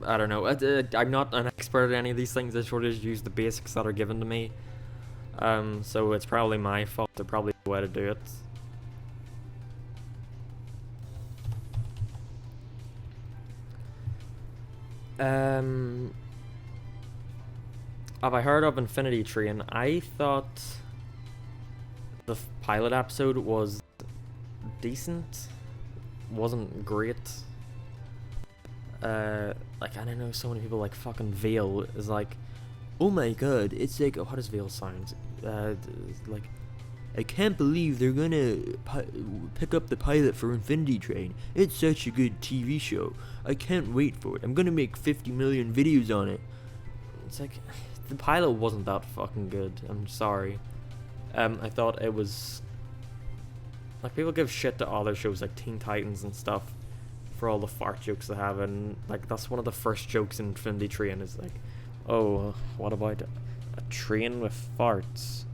I don't know. I'm not an expert at any of these things. I sort of just use the basics that are given to me. So it's probably my fault. There's probably a way to do it. Have I heard of Infinity Train? I thought the pilot episode was decent. Wasn't great. Like I don't know, so many people like fucking Veil is like, oh my god, it's like, how does Veil sound? Like, I can't believe they're gonna pick up the pilot for Infinity Train. It's such a good TV show. I can't wait for it. I'm gonna make 50 million videos on it. It's like, the pilot wasn't that fucking good. I'm sorry. I thought it was like, people give shit to other shows like Teen Titans and stuff for all the fart jokes they have, and like that's one of the first jokes in Infinity Train is like, oh, what about a train with farts?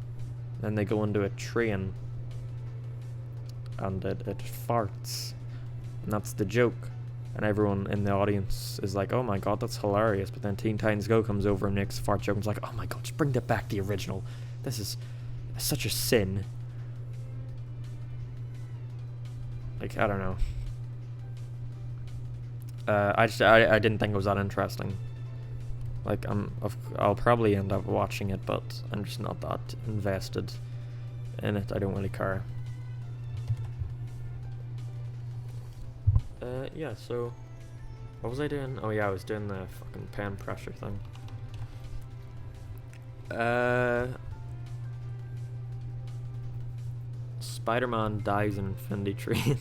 Then they go into a train and it farts, and that's the joke, and everyone in the audience is like, oh my god, that's hilarious. But then Teen Titans Go comes over and makes a fart joke and is like, oh my god, just bring that back to the original. This is such a sin. Like, I don't know. I didn't think it was that interesting. Like, I'll probably end up watching it, but I'm just not that invested in it. I don't really care. Yeah, so what was I doing? Oh yeah, I was doing the fucking pen pressure thing. Spider-Man dies in Infinity Train.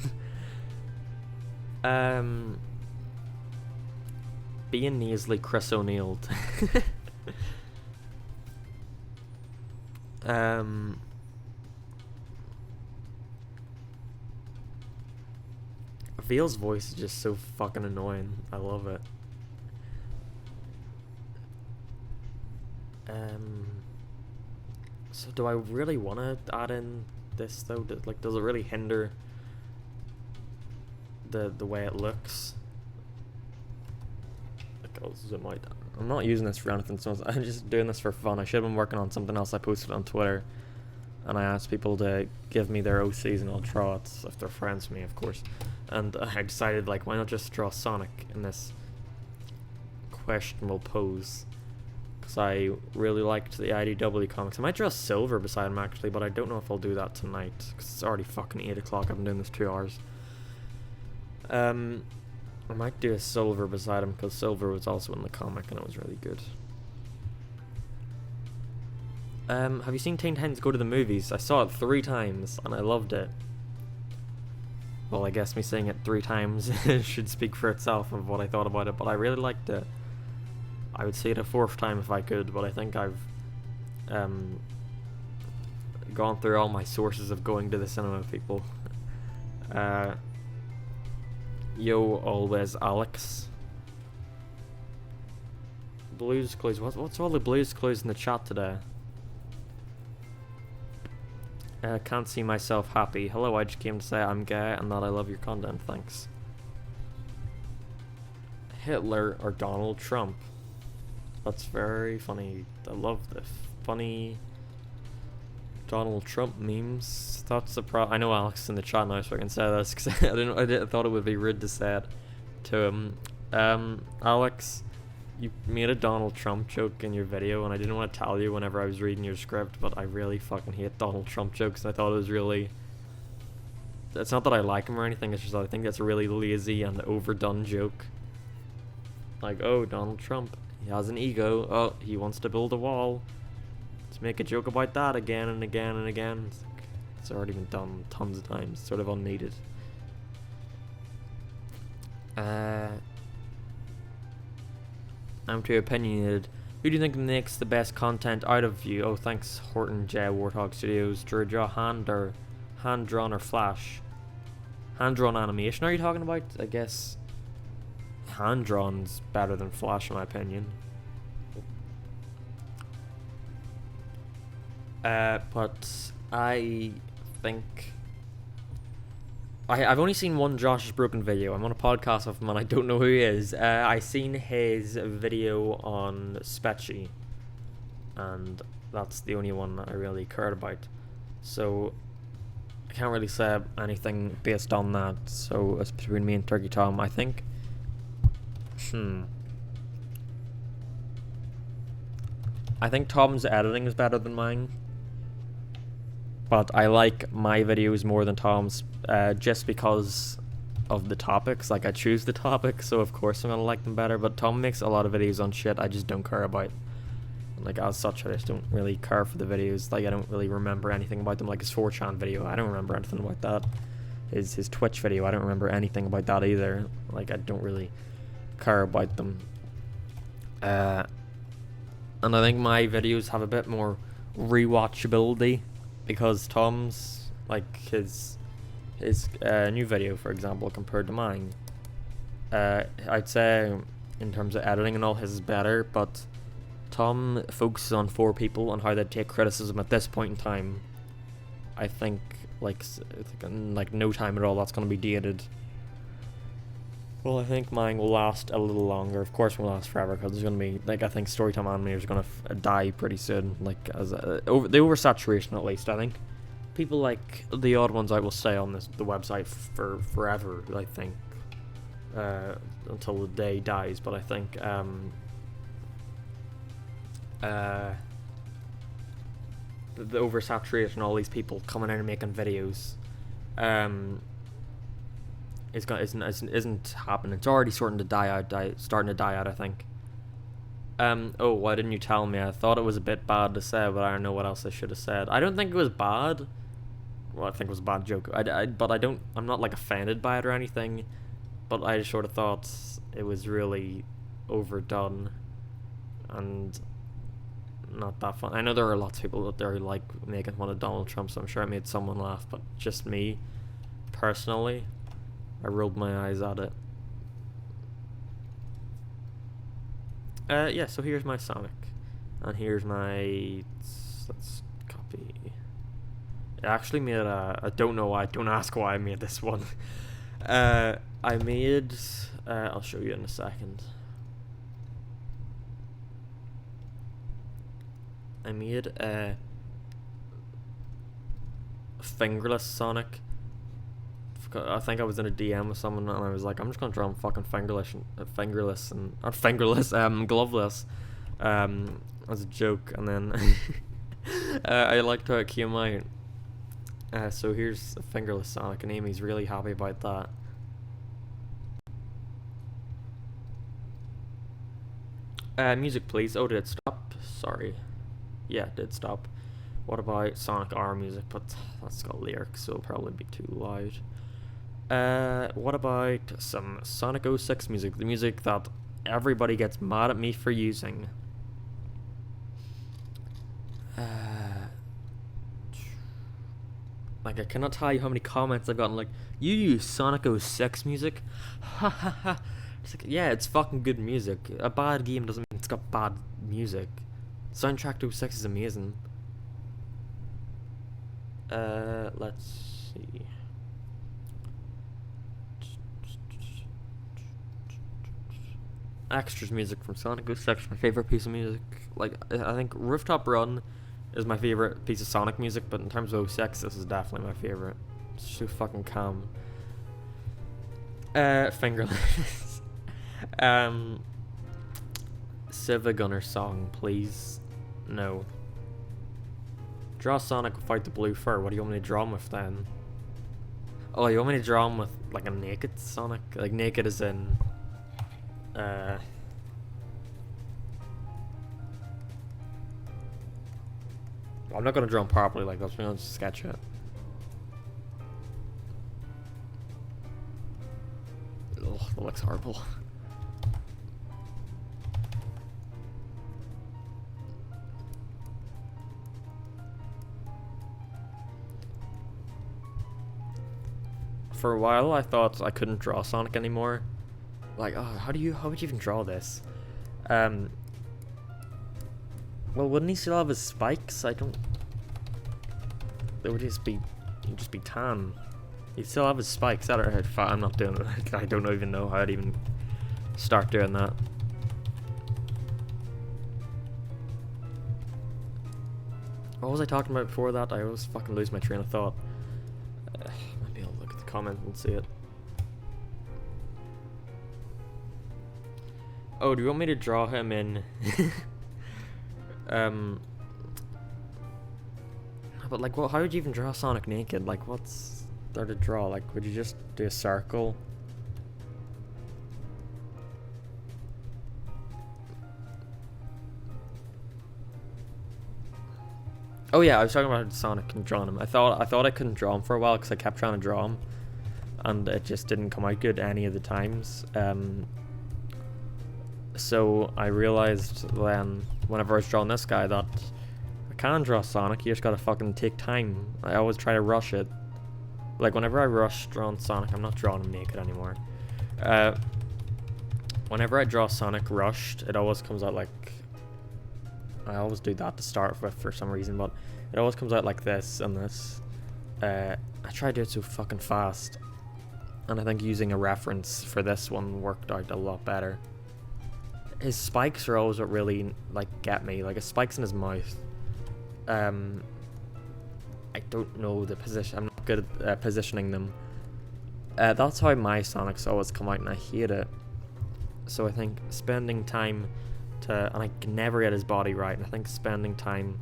Being Neasley Chris O'Neill. Veil's voice is just so fucking annoying. I love it. So do I really want to add in this though? Does it really hinder the way it looks? I'll zoom out. I'm not using this for anything, so I'm just doing this for fun. I should have been working on something else. I posted on Twitter, and I asked people to give me their OCs, and I'll draw it if they're friends with me, of course. And I decided, like, why not just draw Sonic in this questionable pose? Because I really liked the IDW comics. I might draw Silver beside him, actually, but I don't know if I'll do that tonight, because it's already fucking 8 o'clock. I've been doing this 2 hours. I might do a Silver beside him, because Silver was also in the comic and it was really good. Have you seen Teen Titans Go to the Movies? I saw it 3 times and I loved it. Well, I guess me saying it 3 times should speak for itself of what I thought about it, but I really liked it. I would see it a 4th time if I could, but I think I've gone through all my sources of going to the cinema, people. Yo, always Alex. Blues Clues. What's all the Blues Clues in the chat today? Can't see myself happy. Hello, I just came to say I'm gay and that I love your content. Thanks. Hitler or Donald Trump? That's very funny. I love the funny Donald Trump memes. That's the I know Alex is in the chat now, so I can say this because I thought it would be rude to say it to him. Alex, you made a Donald Trump joke in your video, and I didn't want to tell you whenever I was reading your script, but I really fucking hate Donald Trump jokes. And I thought it was really. It's not that I like him or anything. It's just that I think that's a really lazy and overdone joke. Like, oh, Donald Trump, he has an ego. Oh, he wants to build a wall. Let's make a joke about that again and again and again. It's already been done tons of times. Sort of unneeded. I'm too opinionated. Who do you think makes the best content out of you? Oh, thanks, Horton J. Warthog Studios. Do you draw hand-drawn or flash? Hand-drawn animation are you talking about? I guess hand-drawn's better than flash in my opinion. But I think I've only seen one Josh's Broken video. I'm on a podcast with him and I don't know who he is. I seen his video on Spetchy, and that's the only one that I really cared about. So I can't really say anything based on that. So it's between me and Turkey Tom. I think. I think Tom's editing is better than mine. But I like my videos more than Tom's, just because of the topics. Like, I choose the topics, so of course I'm gonna like them better. But Tom makes a lot of videos on shit I just don't care about. Like, as such, I just don't really care for the videos. Like, I don't really remember anything about them. Like his 4chan video, I don't remember anything about that. His Twitch video, I don't remember anything about that either. Like, I don't really care about them. And I think my videos have a bit more rewatchability. Because Tom's, like, his new video, for example, compared to mine, I'd say in terms of editing and all, his is better, but Tom focuses on 4 people and how they take criticism at this point in time. I think, like no time at all, that's going to be dated. Well, I think mine will last a little longer. Of course, it will last forever because there's going to be, like, I think Storytime animators are going to die pretty soon. Like, as the oversaturation, at least. I think people like the odd ones I will stay on the website for forever. I think until the day dies. But I think the oversaturation, all these people coming in and making videos, isn't happening. It's already starting to die out. I think. Oh, why didn't you tell me? I thought it was a bit bad to say, but I don't know what else I should have said. I don't think it was bad. Well, I think it was a bad joke. I'm not like offended by it or anything. But I just sort of thought it was really overdone and not that fun. I know there are lots of people out there who like making fun of Donald Trump, so I'm sure I made someone laugh. But just me, personally, I rolled my eyes at it. Yeah, so here's my Sonic. And here's my... Let's copy. I actually made I don't know why. Don't ask why I made this one. I made... I'll show you in a second. I made a fingerless Sonic. I think I was in a DM with someone and I was like, I'm just gonna draw him fucking gloveless, as a joke, and then I liked how it came out. So here's a fingerless Sonic, and Amy's really happy about that. Music, please. Oh, did it stop? Sorry. Yeah, it did stop. What about Sonic R music? But that's got lyrics, so it'll probably be too loud. What about some Sonic 06 music? The music that everybody gets mad at me for using. Like, I cannot tell you how many comments I've gotten, like, you use Sonic 06 music? Ha ha ha. It's like, yeah, it's fucking good music. A bad game doesn't mean it's got bad music. Soundtrack to 6 is amazing. Let's see. Extras music from Sonic 06, my favorite piece of music. Like, I think Rooftop Run is my favorite piece of Sonic music, but in terms of 06, this is definitely my favorite. It's so fucking calm. Fingerless. Civ Gunner song, please. No. Draw Sonic without the blue fur. What do you want me to draw him with then? Oh, you want me to draw him with like a naked Sonic? Like naked as in I'm not gonna draw him properly like that, so I'm gonna just sketch it. Ugh, that looks horrible. For a while, I thought I couldn't draw Sonic anymore. Like, oh, how would you even draw this? Well, wouldn't he still have his spikes? I don't. It would just be, he'd just be tan. He'd still have his spikes. I'm not doing it. I don't even know how I'd even start doing that. What was I talking about before that? I always fucking lose my train of thought. Maybe I'll look at the comment and see it. Oh, do you want me to draw him in? But like, well, how would you even draw Sonic naked? Like, what's there to draw? Like, would you just do a circle? Oh yeah, I was talking about Sonic and drawing him. I thought I couldn't draw him for a while because I kept trying to draw him, and it just didn't come out good any of the times. So I realized then, whenever I was drawing this guy, that I can draw Sonic. You just gotta fucking take time. I always try to rush it. Like whenever I rush drawing Sonic, I'm not drawing him naked anymore. Whenever I draw Sonic rushed, it always comes out like. I always do that to start with for some reason, but it always comes out like this and this. I try to do it so fucking fast, and I think using a reference for this one worked out a lot better. His spikes are always what really like get me. Like his spikes in his mouth. I don't know the position. I'm not good at positioning them. That's how my Sonics always come out, and I hate it. So I think spending time and I can never get his body right, and I think spending time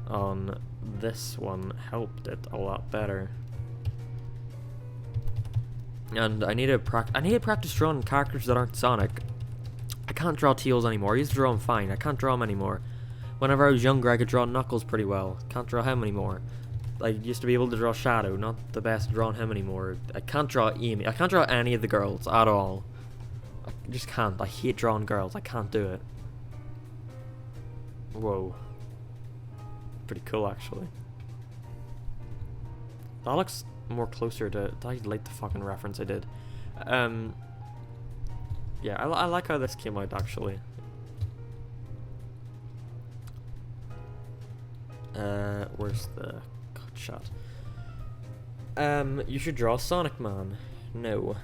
on this one helped it a lot better. And I need to practice drawing characters that aren't Sonic. I can't draw Tails anymore. I used to draw him fine. I can't draw him anymore. Whenever I was younger, I could draw Knuckles pretty well. Can't draw him anymore. I used to be able to draw Shadow. Not the best at drawing him anymore. I can't draw Amy. I can't draw any of the girls at all. I just can't. I hate drawing girls. I can't do it. Whoa. Pretty cool, actually. That looks more closer to... I like the fucking reference I did. Yeah, I like how this came out, actually. Where's the cut shot? You should draw Sonic Man. No.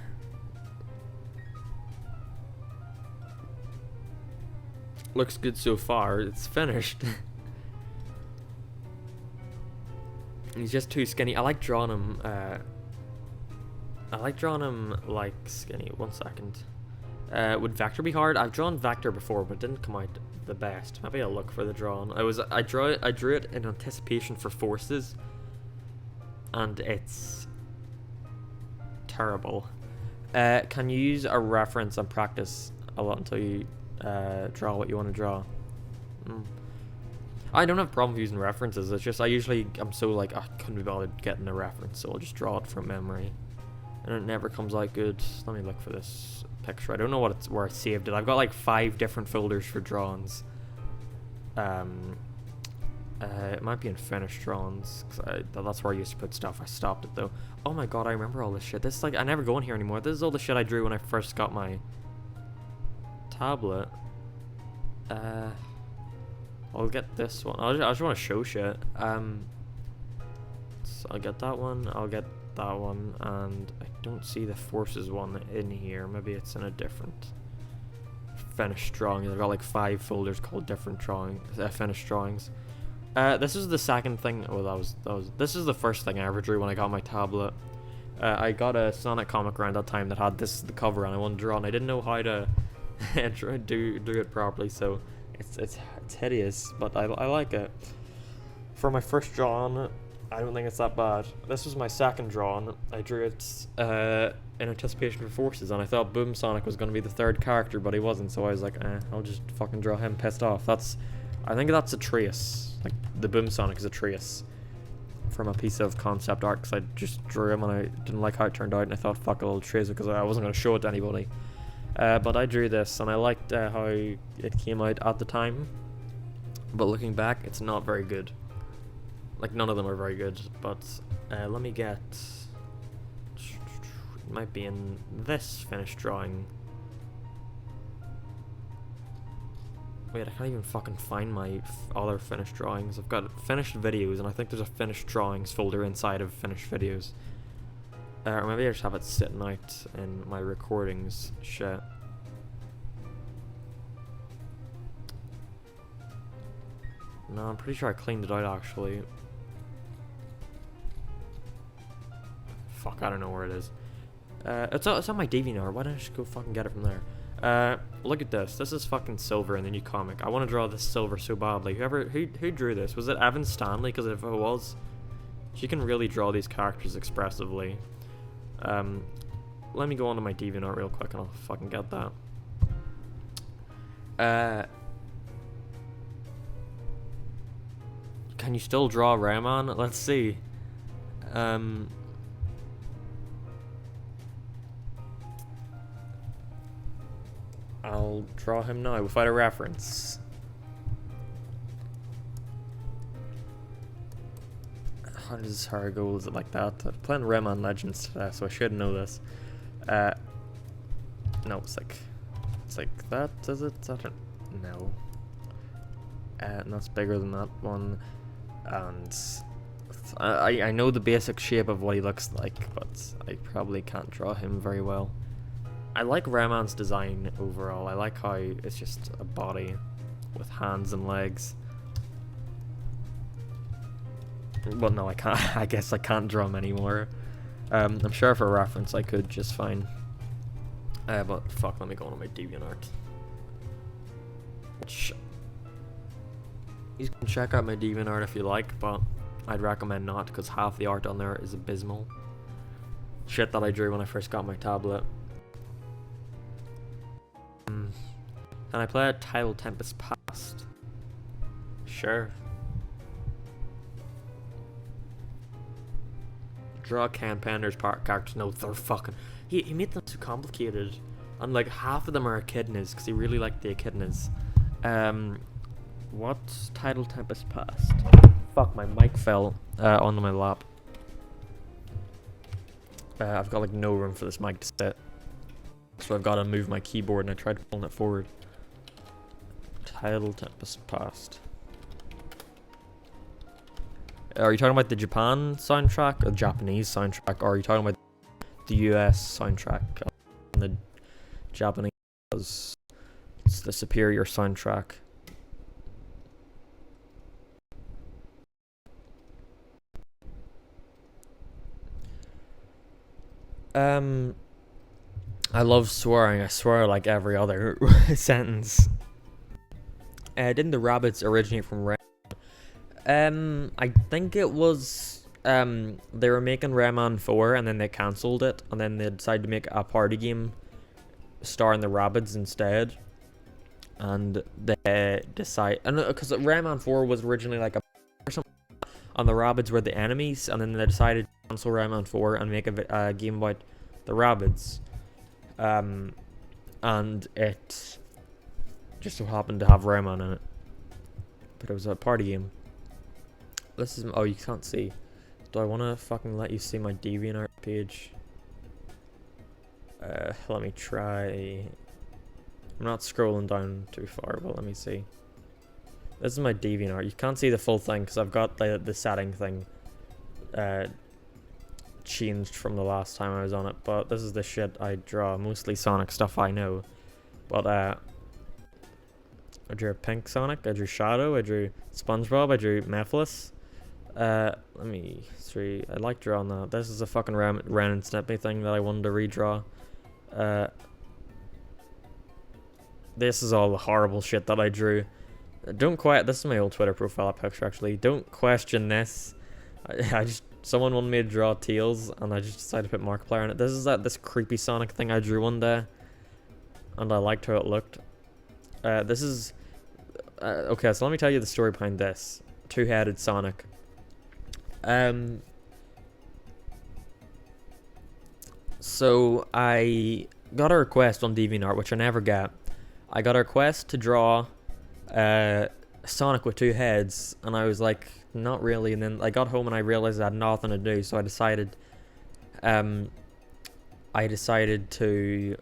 Looks good so far. It's finished. He's just too skinny. I like drawing him. Like skinny. 1 second. Would Vector be hard? I've drawn Vector before, but it didn't come out the best. Maybe I'll look for the drawing. I drew it in anticipation for Forces, and it's terrible. Can you use a reference and practice a lot until you draw what you want to draw? I don't have a problem with using references. It's just I'm so like I couldn't be bothered getting a reference, so I'll just draw it from memory, and it never comes out good. Let me look for this picture. I don't know where I saved it. I've got like 5 different folders for drawings. It might be in finished drawings, because that's where I used to put stuff. I stopped it though. Oh my god, I remember all this shit. This is like, I never go in here anymore. This is all the shit I drew when I first got my tablet. I'll get this one. I just want to show shit. So I'll get that one. I'll get that one, and I don't see the forces one in here. Maybe it's in a different finished drawing. I've got like 5 folders called different drawings, finished drawings. This is the second thing. Oh, this is the first thing I ever drew when I got my tablet. I got a Sonic comic around that time that had the cover, and I wanted to draw, and I didn't know how to do it properly. So it's hideous, but I like it. For my first drawing, I don't think it's that bad. This was my second drawing. I drew it in anticipation for Forces, and I thought Boom Sonic was going to be the third character, but he wasn't, so I was like, I'll just fucking draw him pissed off. I think that's a trace. Like, the Boom Sonic is a trace from a piece of concept art, because I just drew him and I didn't like how it turned out, and I thought, fuck it, I'll trace it because I wasn't going to show it to anybody. But I drew this, and I liked how it came out at the time, but looking back, it's not very good. Like, none of them are very good, but let me get... It might be in this finished drawing. Wait, I can't even fucking find my other finished drawings. I've got finished videos, and I think there's a finished drawings folder inside of finished videos. Or maybe I just have it sitting out in my recordings shit. No, I'm pretty sure I cleaned it out actually. Fuck, I don't know where it is. It's on my DeviantArt. Why don't I just go fucking get it from there? Look at this. This is fucking silver in the new comic. I want to draw this silver so badly. Who drew this? Was it Evan Stanley? Because if it was, she can really draw these characters expressively. Let me go onto my DeviantArt real quick and I'll fucking get that. Can you still draw Rayman? Let's see. I'll draw him now without a reference. How does her go? Is it like that? I'm playing Rayman Legends today, so I should know this. No, it's like that, is it? No. And that's bigger than that one. And I know the basic shape of what he looks like, but I probably can't draw him very well. I like Rayman's design overall. I like how it's just a body with hands and legs. Well, no, I can't. I guess I can't draw him anymore. I'm sure for reference I could just fine. But fuck, let me go on my DeviantArt. You can check out my DeviantArt if you like, but I'd recommend not, because half the art on there is abysmal. Shit that I drew when I first got my tablet. Can I play a Tidal Tempest Past? Sure. Draw Ken Pender's characters. No, they're fucking... He made them too complicated. And like half of them are echidnas, because he really liked the echidnas. What's Tidal Tempest Past? Fuck, my mic fell onto my lap. I've got like no room for this mic to sit. So I've got to move my keyboard, and I tried pulling it forward. Tidal Tempest Past. Are you talking about the Japan soundtrack, or the Japanese soundtrack, or are you talking about the US soundtrack? The Japanese, it's the superior soundtrack. I love swearing. I swear like every other sentence. Didn't the rabbits originate from Rayman? I think it was they were making Rayman 4 and then they cancelled it, and then they decided to make a party game starring the rabbits instead. And they decide, and because Rayman 4 was originally like a or something, and the rabbits were the enemies, and then they decided to cancel Rayman 4 and make a game about the rabbits. And it just so happened to have Rayman in it, but it was a party game. This is, oh, you can't see. Do I want to fucking let you see my DeviantArt page? Let me try. I'm not scrolling down too far, but let me see. This is my DeviantArt. You can't see the full thing because I've got the setting thing changed from the last time I was on it. But this is the shit I draw. Mostly Sonic stuff I know. But I drew a pink Sonic. I drew Shadow. I drew SpongeBob. I drew Mephiles. Let me see. I like drawing that. This is a fucking Ren and Stimpy thing that I wanted to redraw. This is all the horrible shit that I drew. This is my old Twitter profile picture actually. Don't question this. I just, someone wanted me to draw Tails and I just decided to put Markiplier on it. This is this creepy Sonic thing I drew one day. And I liked how it looked. This is, okay, so let me tell you the story behind this. Two-headed Sonic. So I got a request on DeviantArt, which I never get. I got a request to draw Sonic with two heads, and I was like, not really. And then I got home and I realized I had nothing to do, so I decided to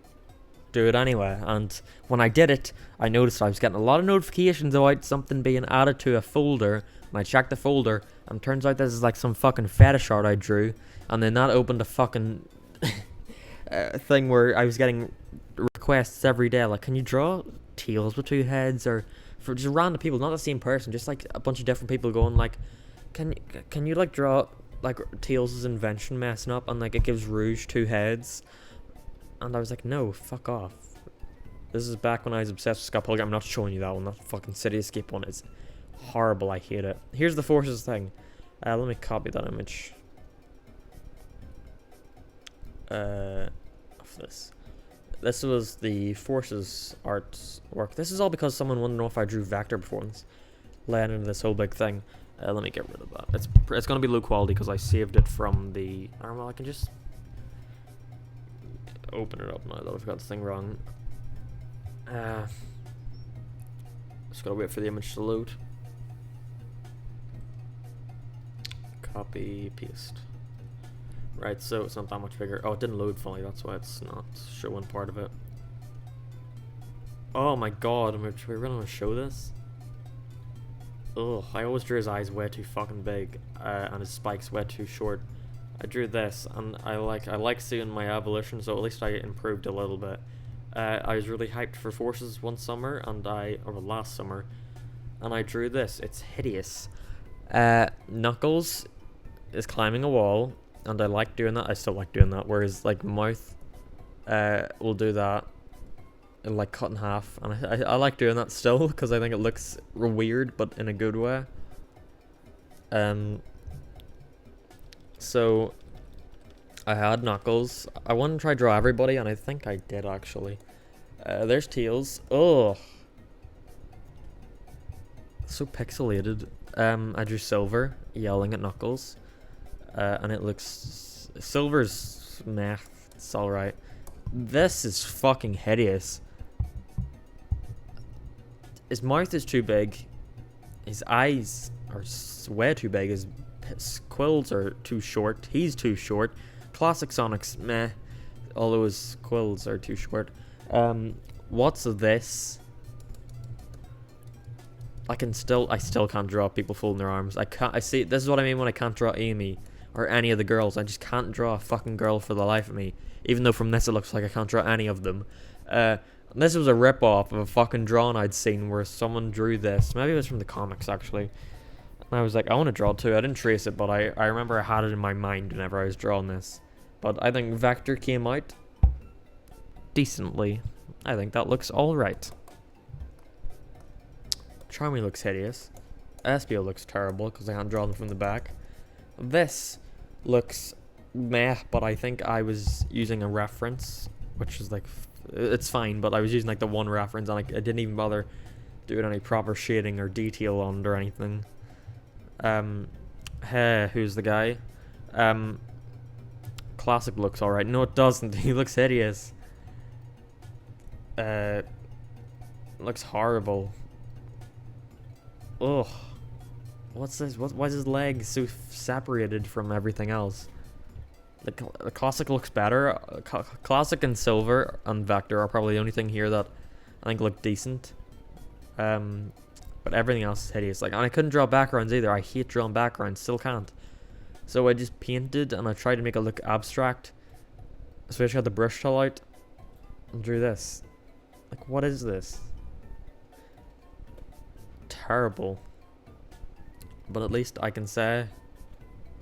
do it anyway. And when I did it, I noticed I was getting a lot of notifications about something being added to a folder. And I checked the folder, and turns out this is like some fucking fetish art I drew. And then that opened a fucking thing where I was getting requests every day, like, can you draw Tails with two heads, or for just random people, not the same person, just like a bunch of different people going like, can you like draw like Tails' invention messing up and like it gives Rouge two heads. And I was like, no, fuck off. This is back when I was obsessed with Scott Pilgrim. I'm not showing you that one. That fucking City Escape one is horrible. I hate it. Here's the Forces thing. Let me copy that image of this. This was the Forces artwork. This is all because someone wanted to know if I drew Vector before this led into this whole big thing. Let me get rid of that. It's gonna be low quality because I saved it from the. Well, I can just open it up now that I've got the thing wrong. Just gotta wait for the image to load. Copy, paste. Right, so it's not that much bigger. Oh, it didn't load fully, that's why it's not showing part of it. Oh my god, we're gonna show this? Ugh, I always drew his eyes way too fucking big, and his spikes way too short. I drew this, and I like seeing my evolution, so at least I improved a little bit. I was really hyped for Forces one summer, or last summer, and I drew this. It's hideous. Knuckles is climbing a wall, and I like doing that. I still like doing that, whereas like Mouth will do that. It'll like cut in half, and I like doing that still, because I think it looks weird, but in a good way. So I had Knuckles. I wanted to try draw everybody, and I think I did actually. There's Tails. Oh, so pixelated. I drew Silver yelling at Knuckles, and it looks Silver's meh. It's all right. This is fucking hideous. His mouth is too big. His eyes are way too big. His quills are too short. He's too short. Classic Sonic's meh, although his quills are too short. What's this? I still can't draw people folding their arms. I see, this is what I mean when I can't draw Amy or any of the girls. I just can't draw a fucking girl for the life of me. Even though from this it looks like I can't draw any of them. This was a rip-off of a fucking drawing I'd seen where someone drew this. Maybe it was from the comics, actually. And I was like, I want to draw too. I didn't trace it, but I remember I had it in my mind whenever I was drawing this. But I think Vector came out decently. I think that looks alright. Charmy looks hideous. Espio looks terrible because I can't draw them from the back. This looks meh, but I think I was using a reference, which is like, it's fine, but I was using like the one reference, and I didn't even bother doing any proper shading or detail on it or anything. Hey, who's the guy? Classic looks alright. No, it doesn't. He looks hideous. Looks horrible. Ugh. What's this? Why is his leg so separated from everything else? The Classic looks better. Classic and Silver and Vector are probably the only thing here that I think look decent. But everything else is hideous. Like, and I couldn't draw backgrounds either. I hate drawing backgrounds, still can't. So I just painted and I tried to make it look abstract. So I just got the brush tool out and drew this. Like, what is this? Terrible. But at least I can say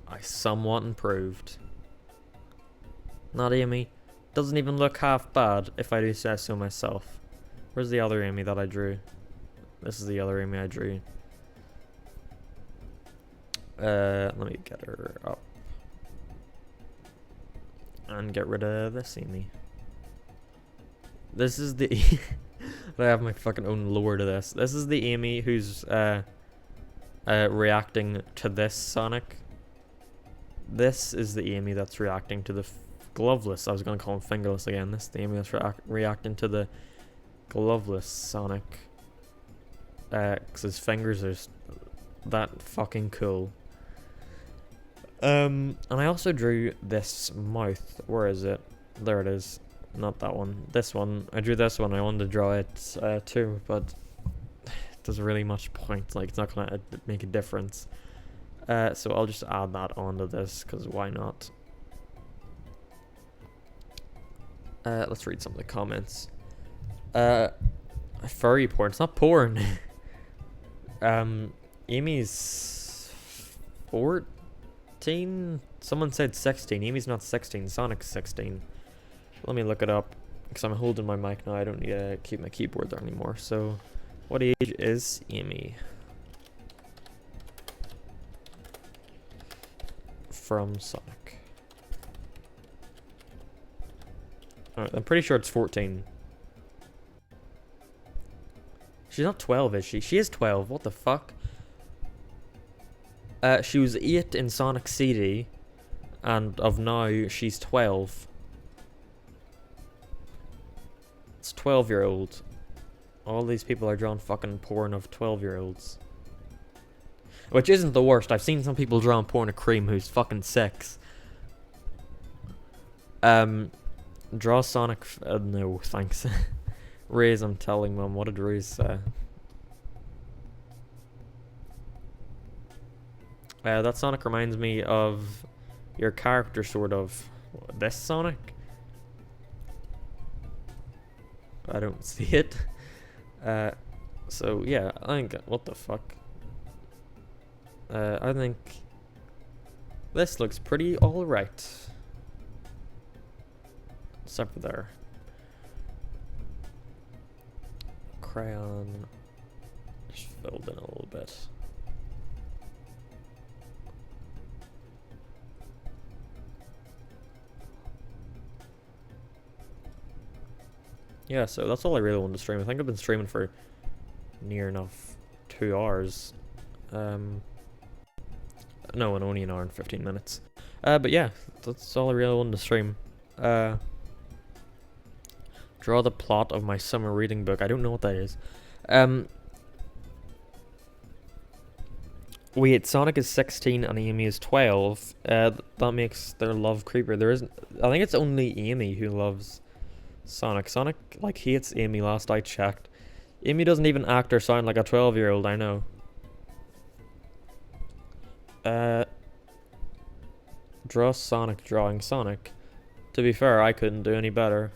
I somewhat improved. Not Amy. Doesn't even look half bad, if I do say so myself. Where's the other Amy that I drew? This is the other Amy I drew. Let me get her up. And get rid of this Amy. This is the... I have my fucking own lore to this. This is the Amy who's reacting to this Sonic. This is the Amy that's reacting to the gloveless. I was going to call him fingerless again. This is the Amy that's reacting to the gloveless Sonic. Because his fingers are that fucking cool. And I also drew this mouth. Where is it? There it is. Not that one. This one. I drew this one. I wanted to draw it too, but it doesn't really much point. Like, it's not going to make a difference. So I'll just add that onto this, because why not? Let's read some of the comments. Furry porn. It's not porn. Amy's 14? Someone said 16. Amy's not 16. Sonic's 16. Let me look it up, because I'm holding my mic now. I don't need to keep my keyboard there anymore. So, what age is Amy? From Sonic. Alright, I'm pretty sure it's 14. She's not 12, is she? She is 12. What the fuck? She was 8 in Sonic CD, and of now, she's 12. It's 12-year-old. All these people are drawing fucking porn of 12-year-olds. Which isn't the worst. I've seen some people drawing porn of Cream who's fucking 6. Draw Sonic... no, thanks. Raise, I'm telling Mum. What did Raise say? That Sonic reminds me of your character, sort of. This Sonic? I don't see it. So, yeah, I think... What the fuck? I think... This looks pretty alright. Except for there. Crayon. Just filled in a little bit. Yeah, so that's all I really wanted to stream. I think I've been streaming for near enough 2 hours. No, and only an hour and 15 minutes. But yeah, that's all I really wanted to stream. Draw the plot of my summer reading book. I don't know what that is. Wait, Sonic is 16 and Amy is 12. That makes their love creeper. There isn't... I think it's only Amy who loves Sonic. Sonic, like, hates Amy last I checked. Amy doesn't even act or sound like a 12-year-old, I know. Draw Sonic drawing Sonic. To be fair, I couldn't do any better.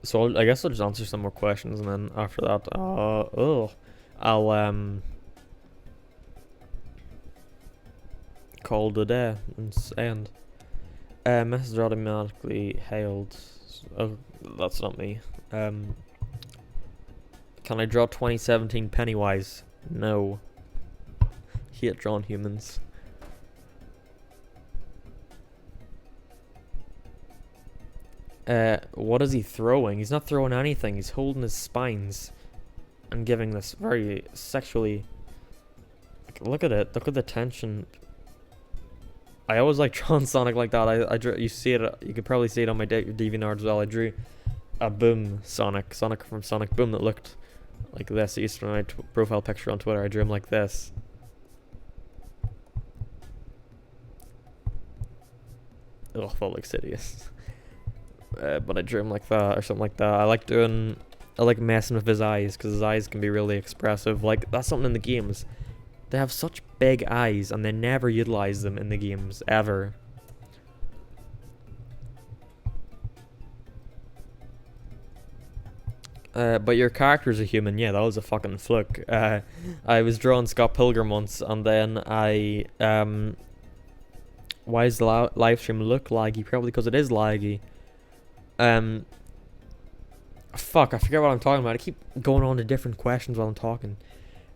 So I guess I'll just answer some more questions, and then after that, I'll call it a day and end. Message automatically hailed. Oh, that's not me. Can I draw 2017 Pennywise? No. Hate drawing humans. What is he throwing? He's not throwing anything. He's holding his spines and giving this very sexually... Look at it. Look at the tension. I always like drawing Sonic like that. I drew... You see it. You could probably see it on my DeviantArt as well. I drew a Boom Sonic. Sonic from Sonic Boom that looked like this. I used to my profile picture on Twitter. I drew him like this. Ugh, felt like Sidious. but I drew him like that or something like that. I like messing with his eyes because his eyes can be really expressive. Like, that's something in the games. They have such big eyes and they never utilize them in the games, ever. But your character's a human. Yeah, that was a fucking fluke. I was drawing Scott Pilgrim once, and then why does the live stream look laggy? Probably because it is laggy. Fuck, I forget what I'm talking about. I keep going on to different questions while I'm talking.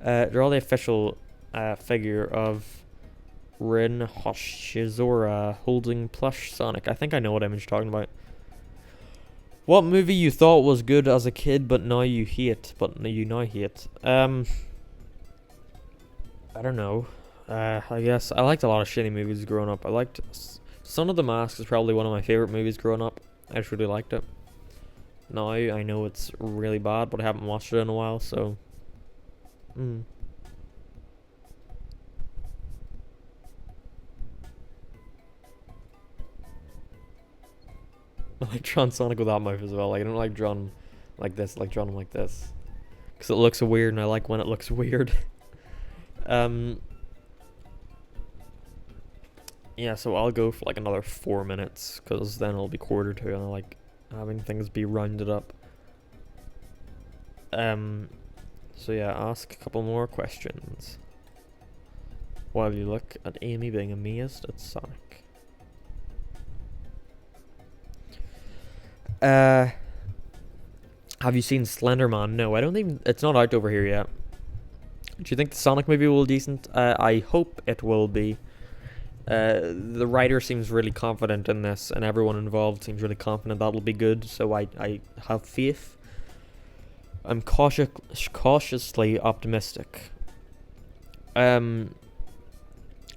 Draw the official figure of Rin Hoshizora holding plush Sonic. I think I know what image you're talking about. What movie you thought was good as a kid, but now you hate? I don't know. I guess I liked a lot of shitty movies growing up. I liked Son of the Mask is probably one of my favorite movies growing up. I just really liked it. Now I know it's really bad, but I haven't watched it in a while, so. I like drawing Sonic with that mouth as well. Like, I don't like drawing like this. I like drawing him like this, because it looks weird, and I like when it looks weird. Yeah, so I'll go for like another 4 minutes, because then it'll be 1:45, and I like having things be rounded up. So yeah, ask a couple more questions while you look at Amy being amazed at Sonic. Have you seen Slenderman? No, I don't think it's not out over here yet. Do you think the Sonic movie will be decent? I hope it will be. The writer seems really confident in this, and everyone involved seems really confident that'll be good, so I have faith. I'm cautiously optimistic. Do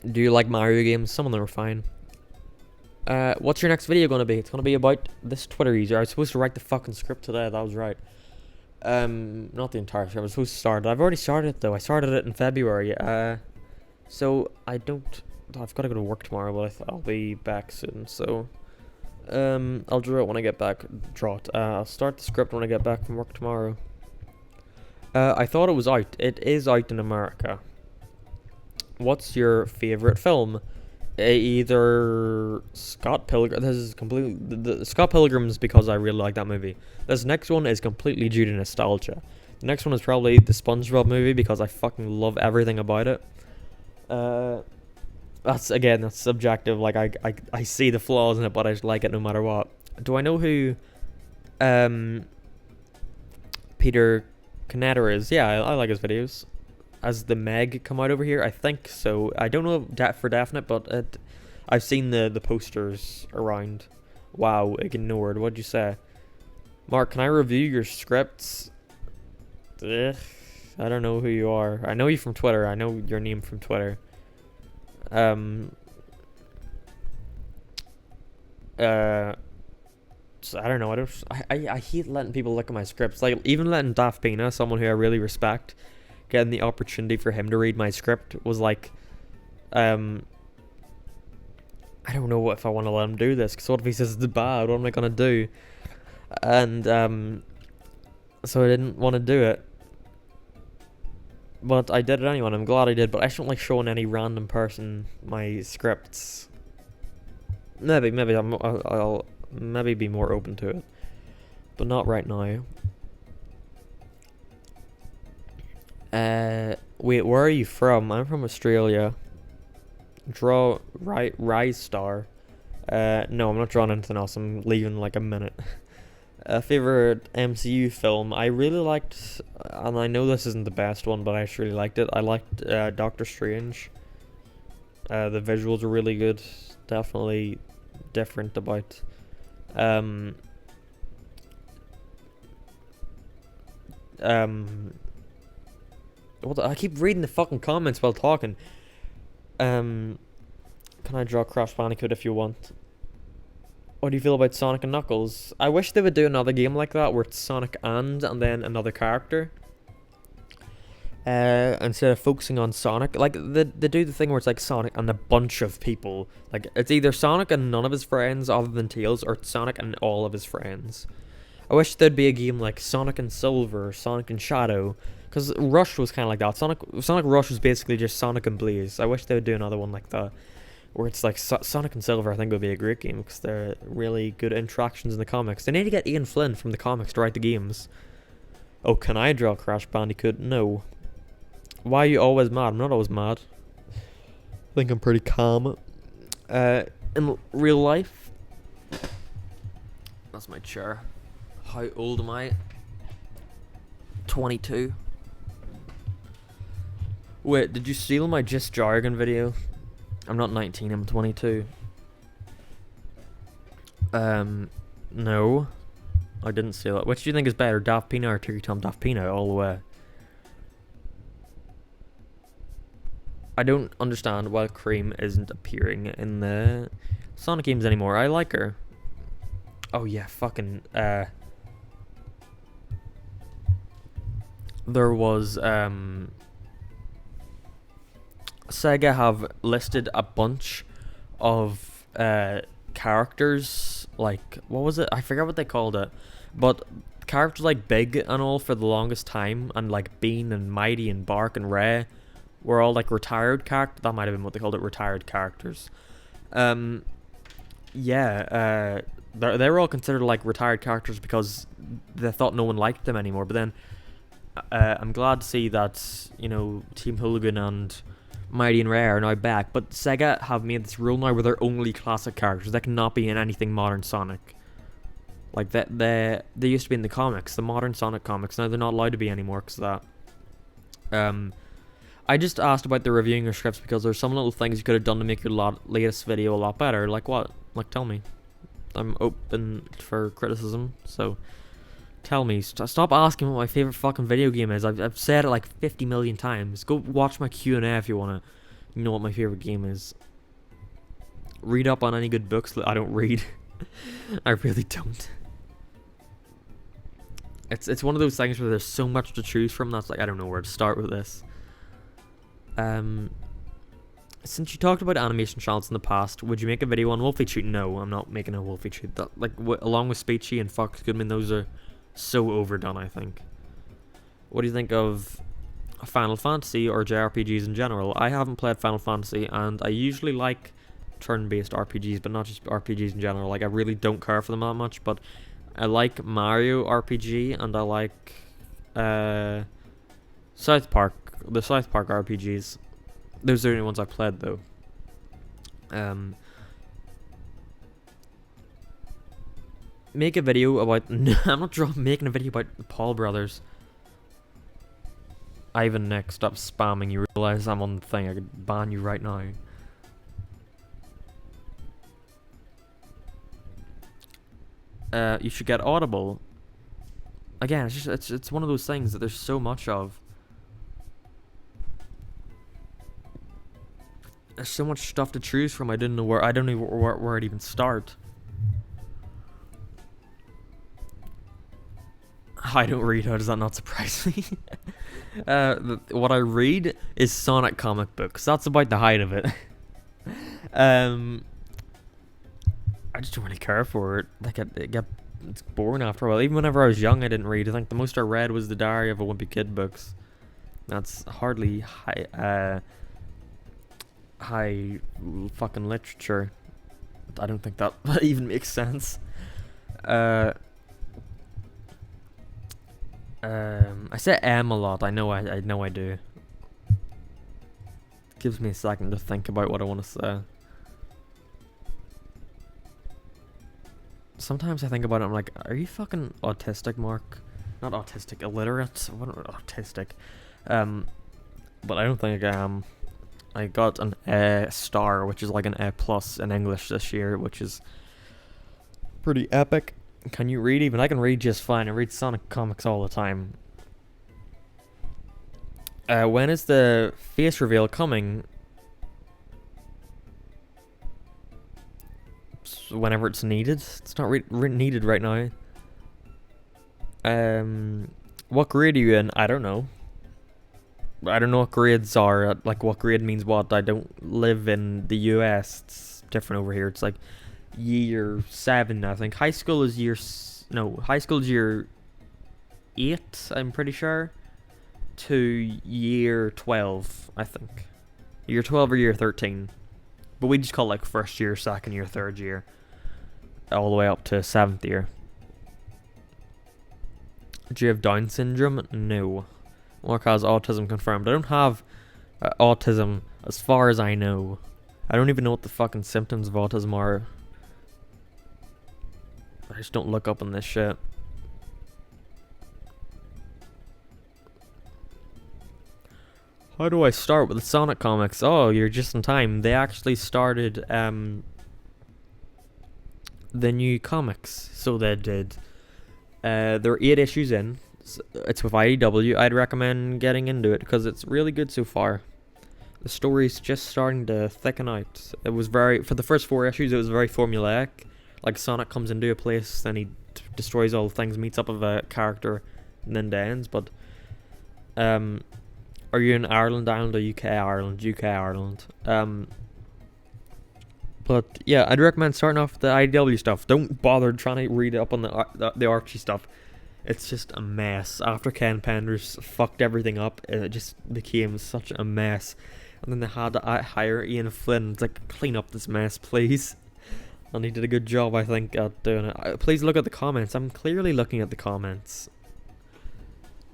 you like Mario games? Some of them are fine. What's your next video gonna be? It's gonna be about this Twitter user. I was supposed to write the fucking script today, that was right. Not the entire script, I was supposed to start it. I've already started it though. I started it in February. So I've got to go to work tomorrow, but I'll be back soon, so I'll draw it when I get back. I'll start the script when I get back from work tomorrow. I thought it was out. It is out in America. What's your favorite film? Either Scott Pilgrim. This is completely the Scott Pilgrim's because I really like that movie. This next one is completely due to nostalgia. The next one is probably the SpongeBob movie because I fucking love everything about it. That's subjective. Like I see the flaws in it, but I just like it no matter what. Do I know who Peter Canetta is? Yeah, I like his videos. Has the Meg come out over here? I think so. I don't know for definite, but I've seen the posters around. Wow, ignored. What'd you say? Mark, can I review your scripts? Ugh, I don't know who you are. I know you from Twitter. I know your name from Twitter. So I don't know. I hate letting people look at my scripts. Like, even letting Daft Pina, someone who I really respect, getting the opportunity for him to read my script was like, I don't know if I want to let him do this, because what if he says it's bad? What am I gonna do? And so I didn't want to do it, but I did it anyway, and I'm glad I did. But I shouldn't like showing any random person my scripts. Maybe I'll maybe be more open to it, but not right now. Wait, where are you from? I'm from Australia. Draw Rise Star. No, I'm not drawing anything else. I'm leaving like a minute. Favorite MCU film? I really liked, and I know this isn't the best one, but I actually really liked it. I liked Doctor Strange. The visuals are really good. Definitely different about. I keep reading the fucking comments while talking. Can I draw Crash Bandicoot if you want? What do you feel about Sonic and Knuckles? I wish they would do another game like that where it's Sonic and then another character. instead of focusing on Sonic. Like, they do the thing where it's like Sonic and a bunch of people. Like, it's either Sonic and none of his friends other than Tails, or it's Sonic and all of his friends. I wish there'd be a game like Sonic and Silver or Sonic and Shadow, because Rush was kind of like that. Sonic Rush was basically just Sonic and Blaze. I wish they would do another one like that, where it's like Sonic and Silver. I think would be a great game, because they're really good interactions in the comics. They need to get Ian Flynn from the comics to write the games. Oh, can I draw Crash Bandicoot? No. Why are you always mad? I'm not always mad. I think I'm pretty calm. In real life, that's my chair. How old am I? 22. Wait, did you steal my Just Jargon video? I'm not 19, I'm 22. No. I didn't steal it. Which do you think is better, Daft Pino or Tiki Tom Daft Pino? All the way. I don't understand why Cream isn't appearing in the Sonic games anymore. I like her. Oh yeah, fucking, there was, Sega have listed a bunch of characters, like, what was it? I forget what they called it, but characters like Big and all for the longest time, and like Bean and Mighty and Bark and Ray were all like retired characters. That might have been what they called it, retired characters. Yeah, they were all considered like retired characters because they thought no one liked them anymore. But then I'm glad to see that, you know, Team Hooligan and Mighty and Ray are now back. But Sega have made this rule now where they're only classic characters. They cannot be in anything modern Sonic. Like, they used to be in the comics, the modern Sonic comics. Now they're not allowed to be anymore because of that. I just asked about the reviewing your scripts because there's some little things you could have done to make your latest video a lot better. Like what? Like, tell me. I'm open for criticism, so tell me. Stop asking what my favorite fucking video game is. I've said it like 50 million times. Go watch my Q&A if you want to know what my favorite game is. Read up on any good books. I don't read. I really don't. It's one of those things where there's so much to choose from that's like, I don't know where to start with this. Since you talked about animation channels in the past, would you make a video on Wolfie Cheat? No, I'm not making a Wolfie Cheat. That, like, along with Speechy and Fox Goodman, those are so overdone, I think. What do you think of Final Fantasy or JRPGs in general? I haven't played Final Fantasy, and I usually like turn-based RPGs, but not just RPGs in general. Like, I really don't care for them that much, but I like Mario RPG, and I like South Park, the South Park RPGs. Those are the only ones I've played, though. Make a video about... No, I'm not making a video about the Paul brothers. Ivan Nick, stop spamming. You realize I'm on the thing. I could ban you right now. You should get Audible. Again, it's one of those things that there's so much of. There's so much stuff to choose from. I don't know where it even start. I don't read. How does that not surprise me? What I read is Sonic comic books. That's about the height of it. I just don't really care for it. Like, it's boring after a while. Even whenever I was young, I didn't read. I think the most I read was the Diary of a Wimpy Kid books. That's hardly high fucking literature. I don't think that even makes sense. I say a lot. I know I do. It gives me a second to think about what I want to say. Sometimes I think about it, I'm like, are you fucking autistic, Mark? Not autistic, illiterate? What, autistic? But I don't think I am. I got an A star, which is like an A plus in English this year, which is pretty epic. Can you read even? I can read just fine. I read Sonic comics all the time. When is the face reveal coming? Whenever it's needed. It's not needed right now. What grade are you in? I don't know. I don't know what grades are, like what grade means what. I don't live in the US. It's different over here. It's like year 7, I think. High school is high school is year 8, I'm pretty sure, to year 12, I think. Year 12 or year 13. But we just call it like first year, second year, third year, all the way up to 7th year. Do you have Down syndrome? No. Mark has autism confirmed. I don't have autism as far as I know. I don't even know what the fucking symptoms of autism are. I just don't look up on this shit. How do I start with the Sonic comics? Oh, you're just in time. They actually started the new comics. So they did. There are 8 issues in. It's with IDW. I'd recommend getting into it because it's really good so far. The story's just starting to thicken out. It was for the first 4 issues, it was very formulaic. Like Sonic comes into a place, then he destroys all the things, meets up with a character, and then ends. But are you in Ireland or UK Ireland? UK Ireland. But yeah, I'd recommend starting off with the IDW stuff. Don't bother trying to read up on the Archie stuff. It's just a mess. After Ken Penders fucked everything up, it just became such a mess. And then they had to hire Ian Flynn to clean up this mess, please. And he did a good job, I think, at doing it. Please look at the comments. I'm clearly looking at the comments.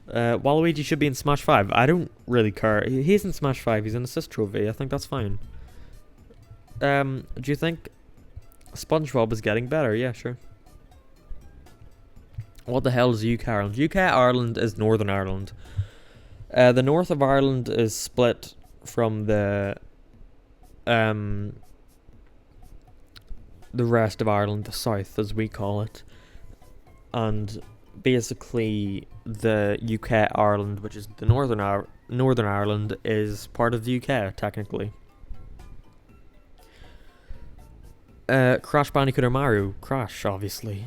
Waluigi should be in Smash 5. I don't really care. He's in Smash 5. He's an assist trophy. I think that's fine. Do you think SpongeBob is getting better? Yeah, sure. What the hell is UK Ireland? UK Ireland is Northern Ireland. The north of Ireland is split from the rest of Ireland, the south as we call it. And basically the UK Ireland, which is the Northern Ireland, is part of the UK technically. Crash Bandicoot or Mario? Crash, obviously.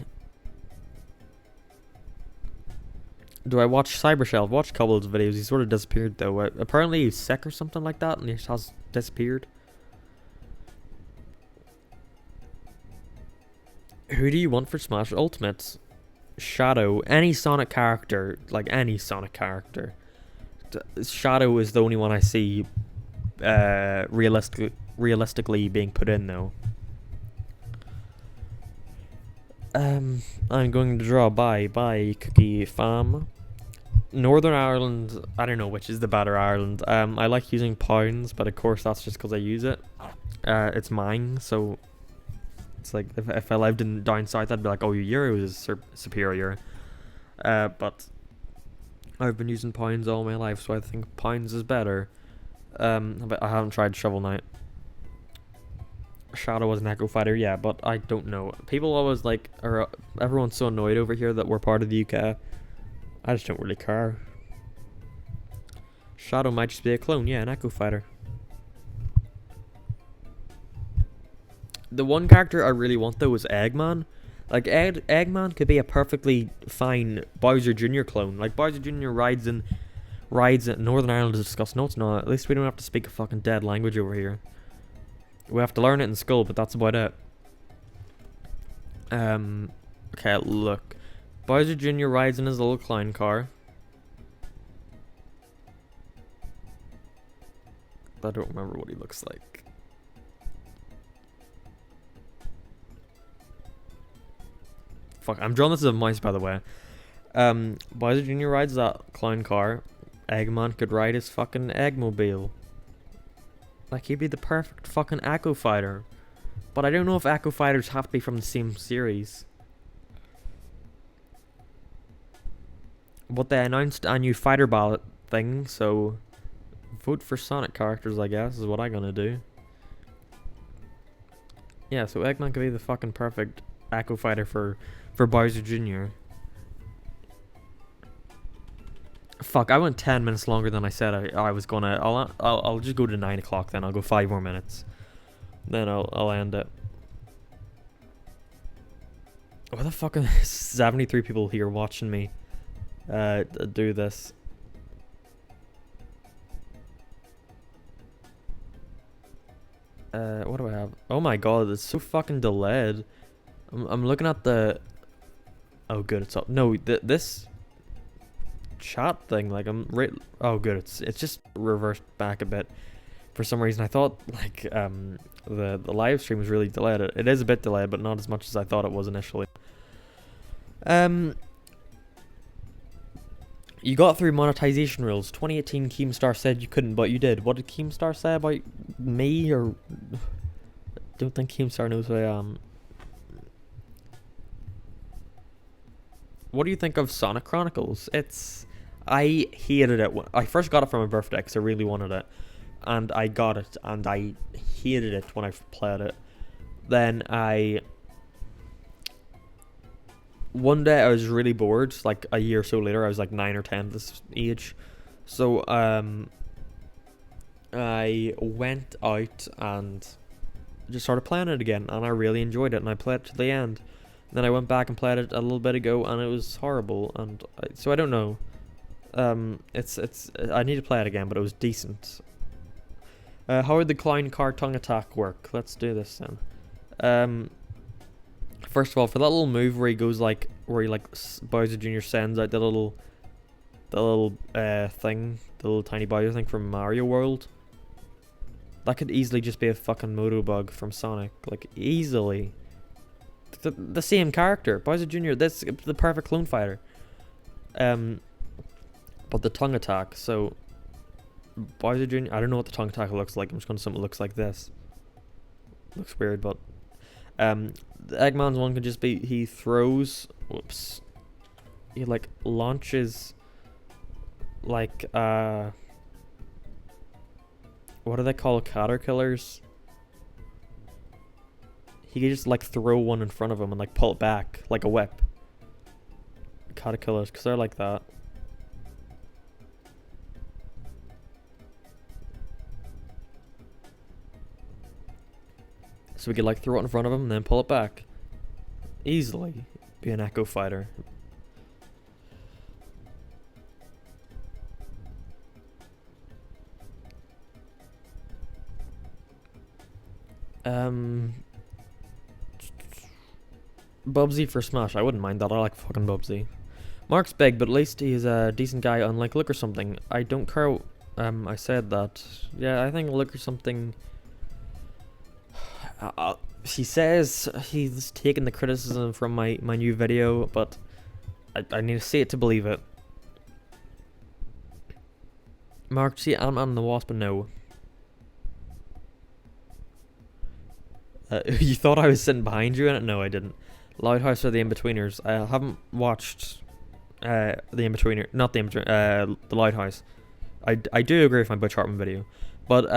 Do I watch Cybershelf? Watch a couple of his videos. He sort of disappeared though. Apparently he's sick or something like that, and he has disappeared. Who do you want for Smash Ultimate? Shadow. Any Sonic character, like any Sonic character. Shadow is the only one I see realistically being put in though. I'm going to draw by Cookie Farm. Northern Ireland, I don't know which is the better Ireland. I like using pounds, but of course that's just because I use it. It's mine, so it's like if I lived in down south, I'd be like, oh, your euro is superior. But I've been using pounds all my life, so I think pounds is better. But I haven't tried Shovel Knight. Shadow was an Echo Fighter, yeah, but I don't know. People always everyone's so annoyed over here that we're part of the UK. I just don't really care. Shadow might just be a clone, yeah, an Echo Fighter. The one character I really want though is Eggman. Like Eggman could be a perfectly fine Bowser Jr. clone. Like Bowser Jr. rides in Northern Ireland is disgusting. No, it's not. At least we don't have to speak a fucking dead language over here. We have to learn it in school, but that's about it. Okay, look. Bowser Jr. rides in his little clown car. I don't remember what he looks like. Fuck, I'm drawing this as a mouse, by the way. Bowser Jr. rides that clown car. Eggman could ride his fucking Eggmobile. Like, he'd be the perfect fucking Echo Fighter. But I don't know if Echo Fighters have to be from the same series. But they announced a new fighter ballot thing, so vote for Sonic characters, I guess, is what I'm gonna do. Yeah, so Eggman could be the fucking perfect Echo Fighter for Bowser Jr. Fuck, I went 10 minutes longer than I said I was gonna. I'll just go to 9 o'clock then. I'll go 5 more minutes. Then I'll end it. Why the fuck are 73 people here watching me do this? What do I have? Oh my god, it's so fucking delayed. I'm looking at the... Oh good, it's up. No, this chat thing, like I'm right... Oh good, it's just reversed back a bit. For some reason I thought like the live stream was really delayed. It is a bit delayed, but not as much as I thought it was initially. You got through monetization rules. 2018 Keemstar said you couldn't, but you did. What did Keemstar say about me? Or don't think Keemstar knows who I am. What do you think of Sonic Chronicles? I hated it when I first got it for my birthday because I really wanted it, and I got it, and I hated it when I played it. Then one day I was really bored, like a year or so later. I was like 9 or 10 this age. So I went out and just started playing it again, and I really enjoyed it, and I played it to the end. And then I went back and played it a little bit ago, and it was horrible, and so I don't know. It's I need to play it again, but it was decent. How would the clown car tongue attack work? Let's do this then. First of all, for that little move where he goes like, Bowser Jr. sends out the little thing, the little tiny Bowser thing from Mario World. That could easily just be a fucking moto bug from Sonic, like easily. The same character, Bowser Jr. That's the perfect clone fighter. But the tongue attack, so Bowser Jr. I don't know what the tongue attack looks like. I'm just going to something that looks like this. Looks weird, but the Eggman's one could just be he throws. Whoops. He like launches like what do they call caterpillars? He could just like throw one in front of him and like pull it back like a whip. Caterpillars, because they're like that. So we could like throw it in front of him and then pull it back. Easily be an Echo Fighter. Bubsy for Smash. I wouldn't mind that. I like fucking Bubsy. Mark's big, but at least he's a decent guy, unlike Look or Something. I don't care. I said that. Yeah, I think Look or Something. He says he's taking the criticism from my new video, but I need to see it to believe it. Mark, see Ant-Man and the Wasp? No. You thought I was sitting behind you in it? No, I didn't. Lighthouse or the In-Betweeners? I haven't watched the In-Betweener, not the In-Betweener, the Lighthouse. I do agree with my Butch Hartman video, but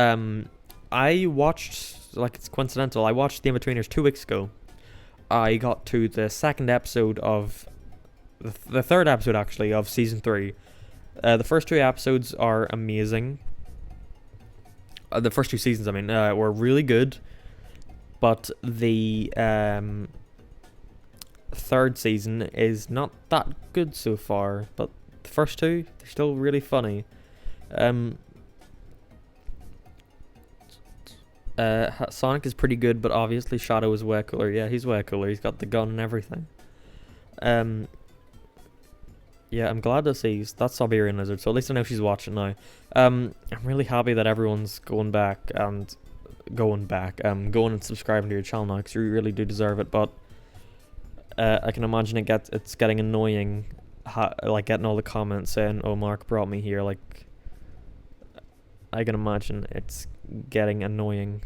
I watched, like it's coincidental, I watched the In-Betweeners 2 weeks ago. I got to the second episode of, the third episode actually, of season 3. The first 2 episodes are amazing. The first 2 seasons, I mean, were really good. But the third season is not that good so far. But the first 2, they're still really funny. Sonic is pretty good, but obviously Shadow is way cooler. Yeah, he's way cooler. He's got the gun and everything. Yeah, I'm glad to see that Siberian Lizard. So at least I know she's watching now. I'm really happy that everyone's going and subscribing to your channel now, because you really do deserve it. But I can imagine it's getting annoying, like getting all the comments saying, "Oh, Mark brought me here." Like, I can imagine it's getting annoying.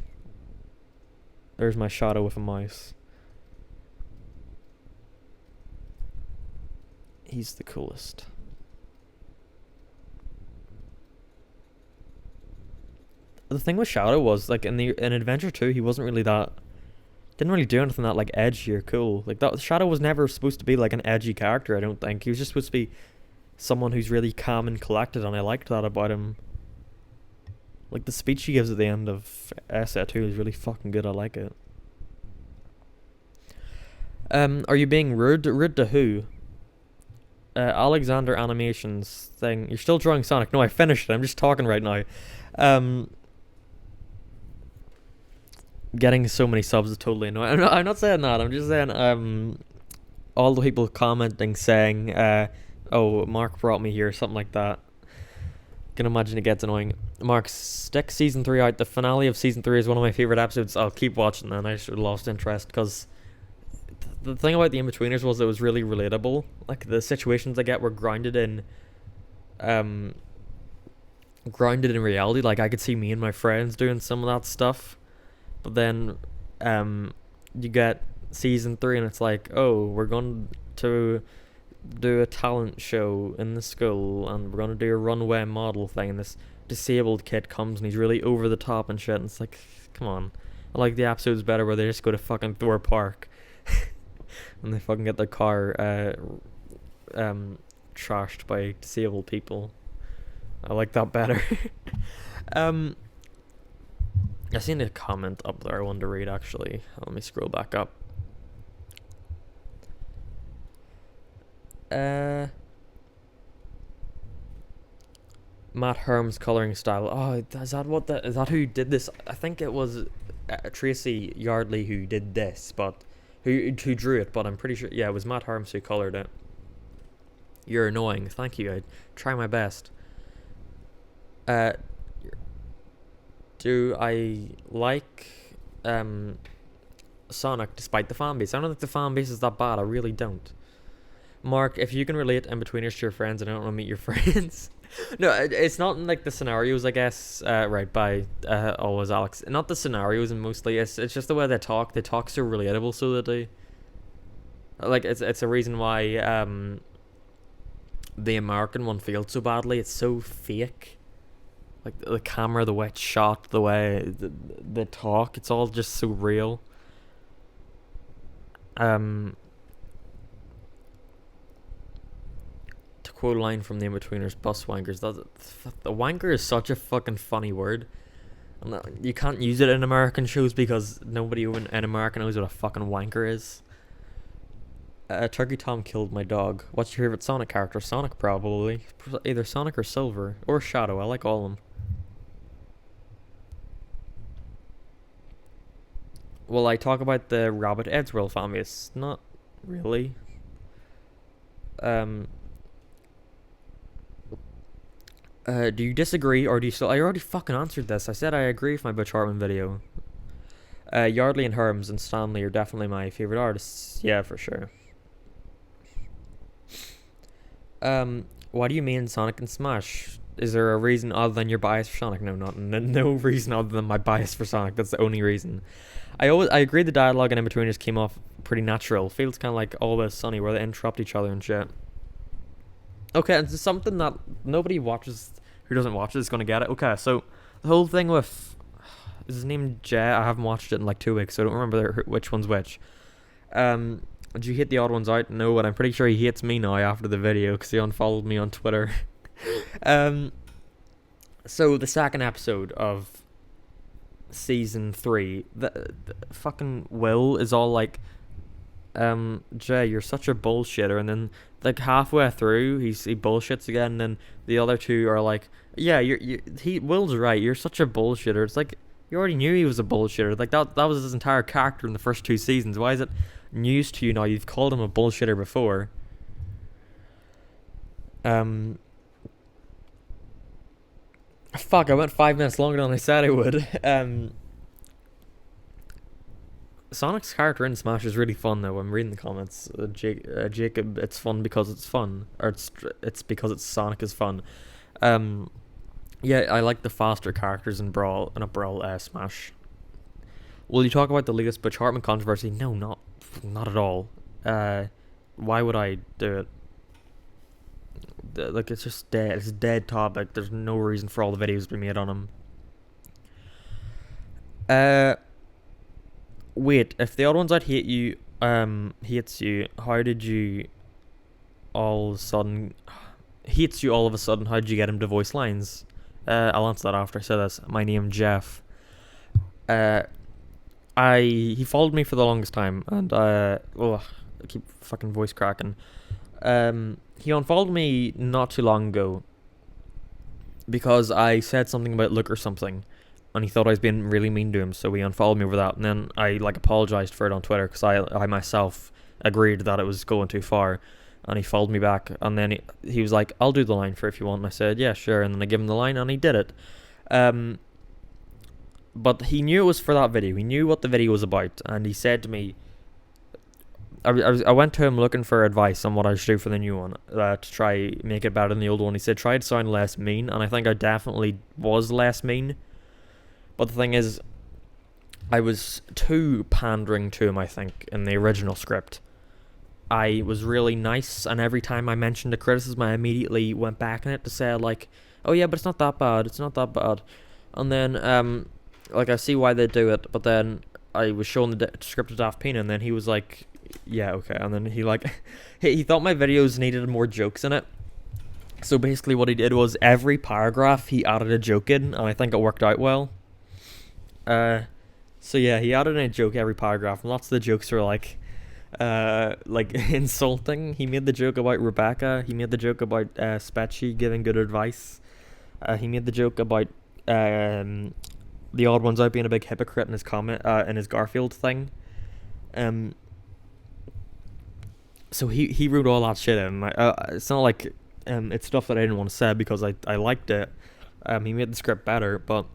There's my Shadow with a mouse. He's the coolest. The thing with Shadow was, like, in Adventure 2, he wasn't really didn't really do anything that, like, edgy or cool. Like, that Shadow was never supposed to be, like, an edgy character, I don't think. He was just supposed to be someone who's really calm and collected, and I liked that about him. Like, the speech he gives at the end of SA2 is really fucking good, I like it. Are you being rude? Rude to who? Alexander Animations thing. You're still drawing Sonic. No, I finished it. I'm just talking right now. getting so many subs is totally annoying. I'm not saying that. I'm just saying all the people commenting saying oh, Mark brought me here, something like that. Can imagine it gets annoying. Mark, stick season 3 out. The finale of season 3 is one of my favorite episodes. I'll keep watching then. I just lost interest because the thing about the In-Betweeners was it was really relatable. Like, the situations I get were grounded in reality. Like, I could see me and my friends doing some of that stuff. But then you get season 3 and it's like, oh, we're going to do a talent show in the school and we're going to do a runway model thing, and this disabled kid comes and he's really over the top and shit, and it's like, come on. I like the episodes better where they just go to fucking Thor Park and they fucking get their car trashed by disabled people. I like that better. I seen a comment up there I wanted to read actually. Let me scroll back up. Matt Herm's coloring style. Oh, is that who did this? I think it was Tracy Yardley who did this, but who drew it. But I'm pretty sure, yeah, it was Matt Herms who colored it. You're annoying. Thank you. I try my best. Do I like Sonic despite the fan base? I don't think the fan base is that bad. I really don't. Mark, if you can relate In-Betweeners to your friends, and I don't want to meet your friends. No, it's not in like the scenarios, I guess. Right, by always Alex. Not the scenarios, and mostly it's just the way they talk. They talk so relatable, so that they like it's a reason why the American one failed so badly. It's so fake. Like the camera, the way it's shot, the way the talk, it's all just so real. To quote a line from the In-Betweeners, bus wankers. The wanker is such a fucking funny word. And you can't use it in American shows because nobody in America knows what a fucking wanker is. Turkey Tom killed my dog. What's your favorite Sonic character? Sonic, probably. Either Sonic or Silver. Or Shadow. I like all of them. Will I talk about the Rabbit Eddsworld family? It's not really. Do you disagree or do you still? I already fucking answered this. I said I agree with my Butch Hartman video. Yardley and Herms and Stanley are definitely my favorite artists. Yeah, for sure. Why do you mean Sonic and Smash? Is there a reason other than your bias for Sonic? No, no reason other than my bias for Sonic. That's the only reason. I agree the dialogue and In-Betweeners came off pretty natural. Feels kind of like Always Sunny, where they interrupt each other and shit. Okay, and it's something that nobody watches, who doesn't watch it is going to get it. Okay, so the whole thing with, is his name Jay? I haven't watched it in like 2 weeks, so I don't remember which one's which. Did you hate the odd ones out? No, but I'm pretty sure he hates me now after the video because he unfollowed me on Twitter. So the second episode of season 3, the fucking Will is all like, Jay, you're such a bullshitter, and then like halfway through he bullshits again, and then the other two are like, yeah, Will's right, you're such a bullshitter. It's like, you already knew he was a bullshitter. Like that was his entire character in the first 2 seasons. Why is it news to you now? You've called him a bullshitter before. Fuck, I went 5 minutes longer than I said I would. Sonic's character in Smash is really fun though. I'm reading the comments. Jacob, it's fun because it's fun, or it's because Sonic is fun. Yeah, I like the faster characters in Brawl Smash. Will you talk about the latest Butch Hartman controversy? No, not at all. Why would I do it? Like, it's just dead. It's a dead topic. There's no reason for all the videos to be made on him. Wait, if the other ones I'd hates you, how did you all of a sudden hates you all of a sudden? How did you get him to voice lines? I'll answer that after I say this. My name Jeff. He followed me for the longest time, and I keep fucking voice cracking. He unfollowed me not too long ago because I said something about look or something, and he thought I was being really mean to him, so he unfollowed me over that. And then I like apologized for it on Twitter because I myself agreed that it was going too far, and he followed me back. And then he was like, "I'll do the line for if you want." And I said, "Yeah, sure." And then I gave him the line, and he did it. But he knew it was for that video. He knew what the video was about, and he said to me, I went to him looking for advice on what I should do for the new one to try make it better than the old one. He said try to sound less mean, and I think I definitely was less mean. But the thing is, I was too pandering to him, I think, in the original script. I was really nice, and every time I mentioned a criticism, I immediately went back in it to say, like, oh yeah, but it's not that bad, it's not that bad. And then, like, I see why they do it, but then I was showing the script to Daft Pina, and then he was like, yeah, okay. And then he, like, he thought my videos needed more jokes in it. So basically what he did was every paragraph he added a joke in, and I think it worked out well. So yeah, he added in a joke every paragraph, and lots of the jokes were like insulting. He made the joke about Rebecca. He made the joke about Spetchy giving good advice. He made the joke about the odd ones out being a big hypocrite in his comment in his Garfield thing. So he wrote all that shit in. It's not like it's stuff that I didn't want to say because I liked it. He made the script better, but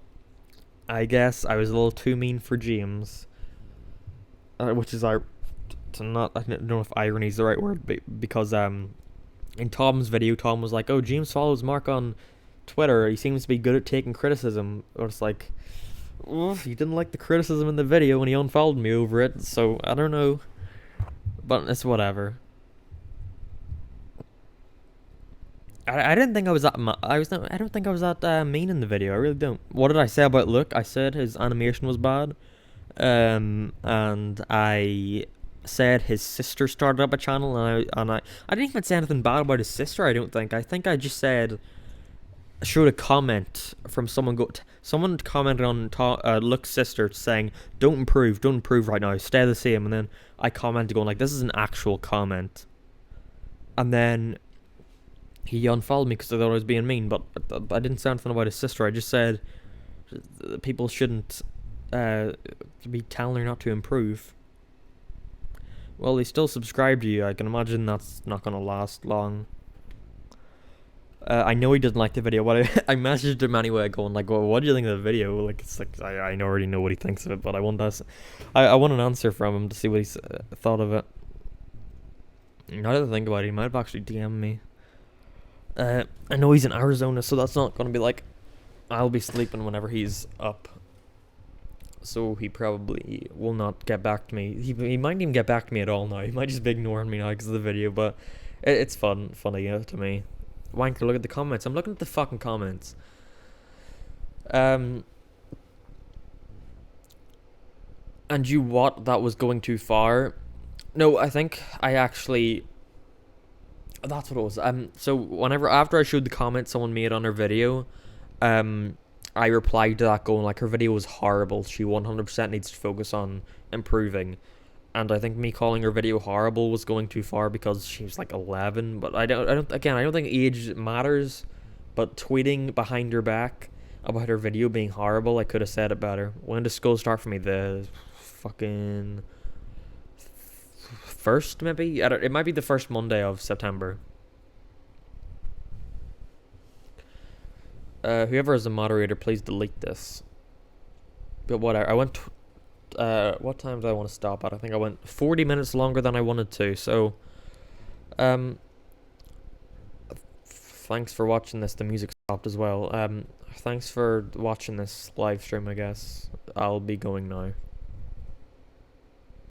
I guess I was a little too mean for James, which is I don't know if irony is the right word, because in Tom's video, Tom was like, "Oh, James follows Mark on Twitter. He seems to be good at taking criticism." Or it's like, oh, he didn't like the criticism in the video and he unfollowed me over it. So I don't know, but it's whatever. I didn't think I was that. I don't think I was that mean in the video. I really don't. What did I say about Luke? I said his animation was bad, and I said his sister started up a channel, and I didn't even say anything bad about his sister. I don't think. I think I just said, showed a comment from someone. Someone commented on Luke's sister saying, don't improve right now, stay the same." And then I commented going like, "This is an actual comment," and then he unfollowed me because I thought I was being mean, but I didn't say anything about his sister. I just said people shouldn't be telling her not to improve. Well, he still subscribed to you. I can imagine that's not going to last long. I know he didn't like the video, but I messaged him anyway going like, well, what do you think of the video? Like, it's like, I already know what he thinks of it, but I want an answer from him to see what he thought of it. Now that I think about it, he might have actually DM'd me. I know he's in Arizona, so that's not going to be like, I'll be sleeping whenever he's up. So he probably will not get back to me. He might even get back to me at all now. He might just be ignoring me now because of the video, but it's funny to me. Wanker, look at the comments. I'm looking at the fucking comments. And you what? That was going too far? No, I think I actually... That's what it was. So after I showed the comment someone made on her video, I replied to that going like, her video was horrible. She 100% needs to focus on improving. And I think me calling her video horrible was going too far because she was like 11. But I don't think age matters. But tweeting behind her back about her video being horrible, I could have said it better. When does school start for me? The fucking first, maybe? It might be the first Monday of September. Whoever is the moderator, please delete this. But whatever. I went... what time did I want to stop at? I think I went 40 minutes longer than I wanted to. So, thanks for watching this. The music stopped as well. Thanks for watching this live stream, I guess. I'll be going now.